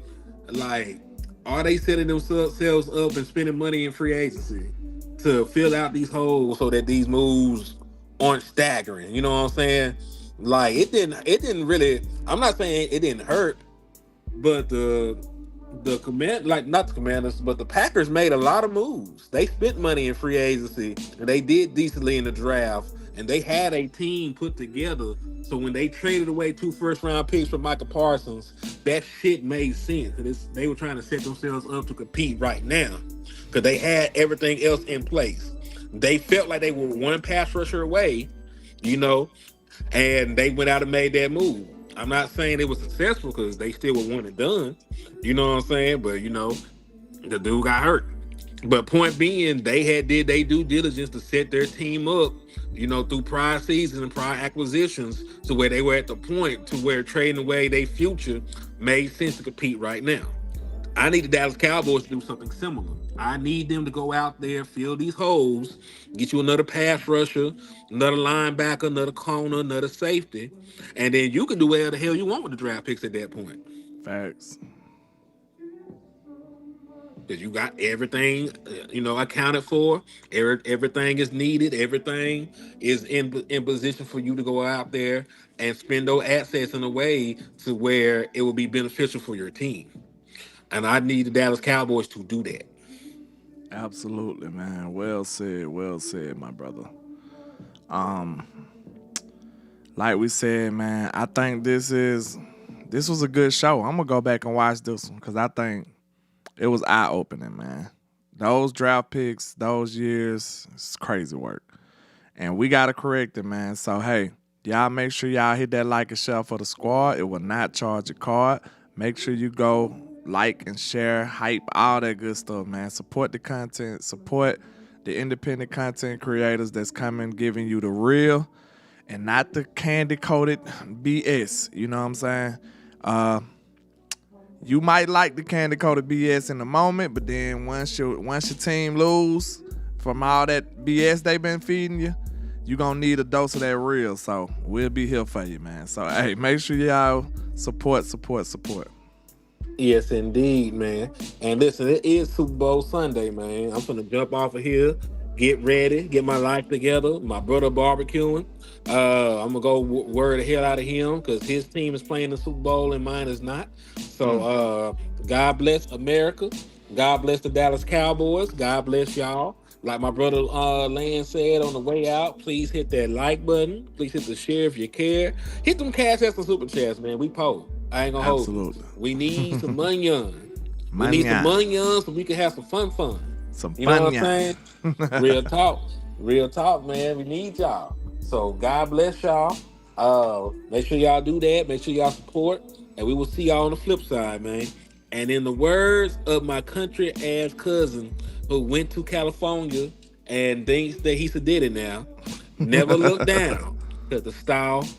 Like, are they setting themselves up and spending money in free agency to fill out these holes so that these moves aren't staggering? You know what I'm saying? Like, it didn't really. I'm not saying it didn't hurt, but the command, like, not the Commanders, but the Packers made a lot of moves. They spent money in free agency and they did decently in the draft, and they had a team put together. So when they traded away 2 first-round picks for Michael Parsons, that shit made sense. 'Cause they were trying to set themselves up to compete right now because they had everything else in place. They felt like they were one pass rusher away, you know, and they went out and made that move. I'm not saying it was successful because they still were one and done. You know what I'm saying? But the dude got hurt. But point being, they did they due diligence to set their team up, through prior seasons and prior acquisitions, to where they were at the point to where trading away their future made sense to compete right now. I need the Dallas Cowboys to do something similar. I need them to go out there, fill these holes, get you another pass rusher, another linebacker, another corner, another safety, and then you can do whatever the hell you want with the draft picks at that point. Facts. Because you got everything, accounted for. Everything is needed. Everything is in position for you to go out there and spend those assets in a way to where it will be beneficial for your team. And I need the Dallas Cowboys to do that. Absolutely, man. Well said, my brother. Like we said, man, I think this was a good show. I'm gonna go back and watch this one because I think it was eye-opening, man. Those draft picks, those years, it's crazy work. And we got to correct it, man. So, hey, y'all make sure y'all hit that like and share for the squad. It will not charge a card. Make sure you go like and share, hype, all that good stuff, man. Support the content. Support the independent content creators that's coming, giving you the real and not the candy-coated BS. You know what I'm saying? You might like the candy-coated BS in the moment, but then once your team lose from all that BS they been feeding you, you gonna need a dose of that real. So we'll be here for you, man. So hey, make sure y'all support. Yes, indeed, man. And listen, it is Super Bowl Sunday, man. I'm gonna jump off of here, get ready, get my life together. My brother barbecuing. I'm gonna go word the hell out of him because his team is playing the Super Bowl and mine is not. So God bless America. God bless the Dallas Cowboys. God bless y'all. Like my brother Land said on the way out, please hit that like button. Please hit the share if you care. Hit them cash apps and super chats, man. We poor. I ain't gonna hold you. Absolutely. We need some money. We need some money so we can have some fun. Some You know fun, what I'm saying? Real talk, man. We need y'all. So God bless y'all. Make sure y'all do that. Make sure y'all support, and we will see y'all on the flip side, man. And in the words of my country ass cousin who went to California and thinks that he did it now, never look down because the style is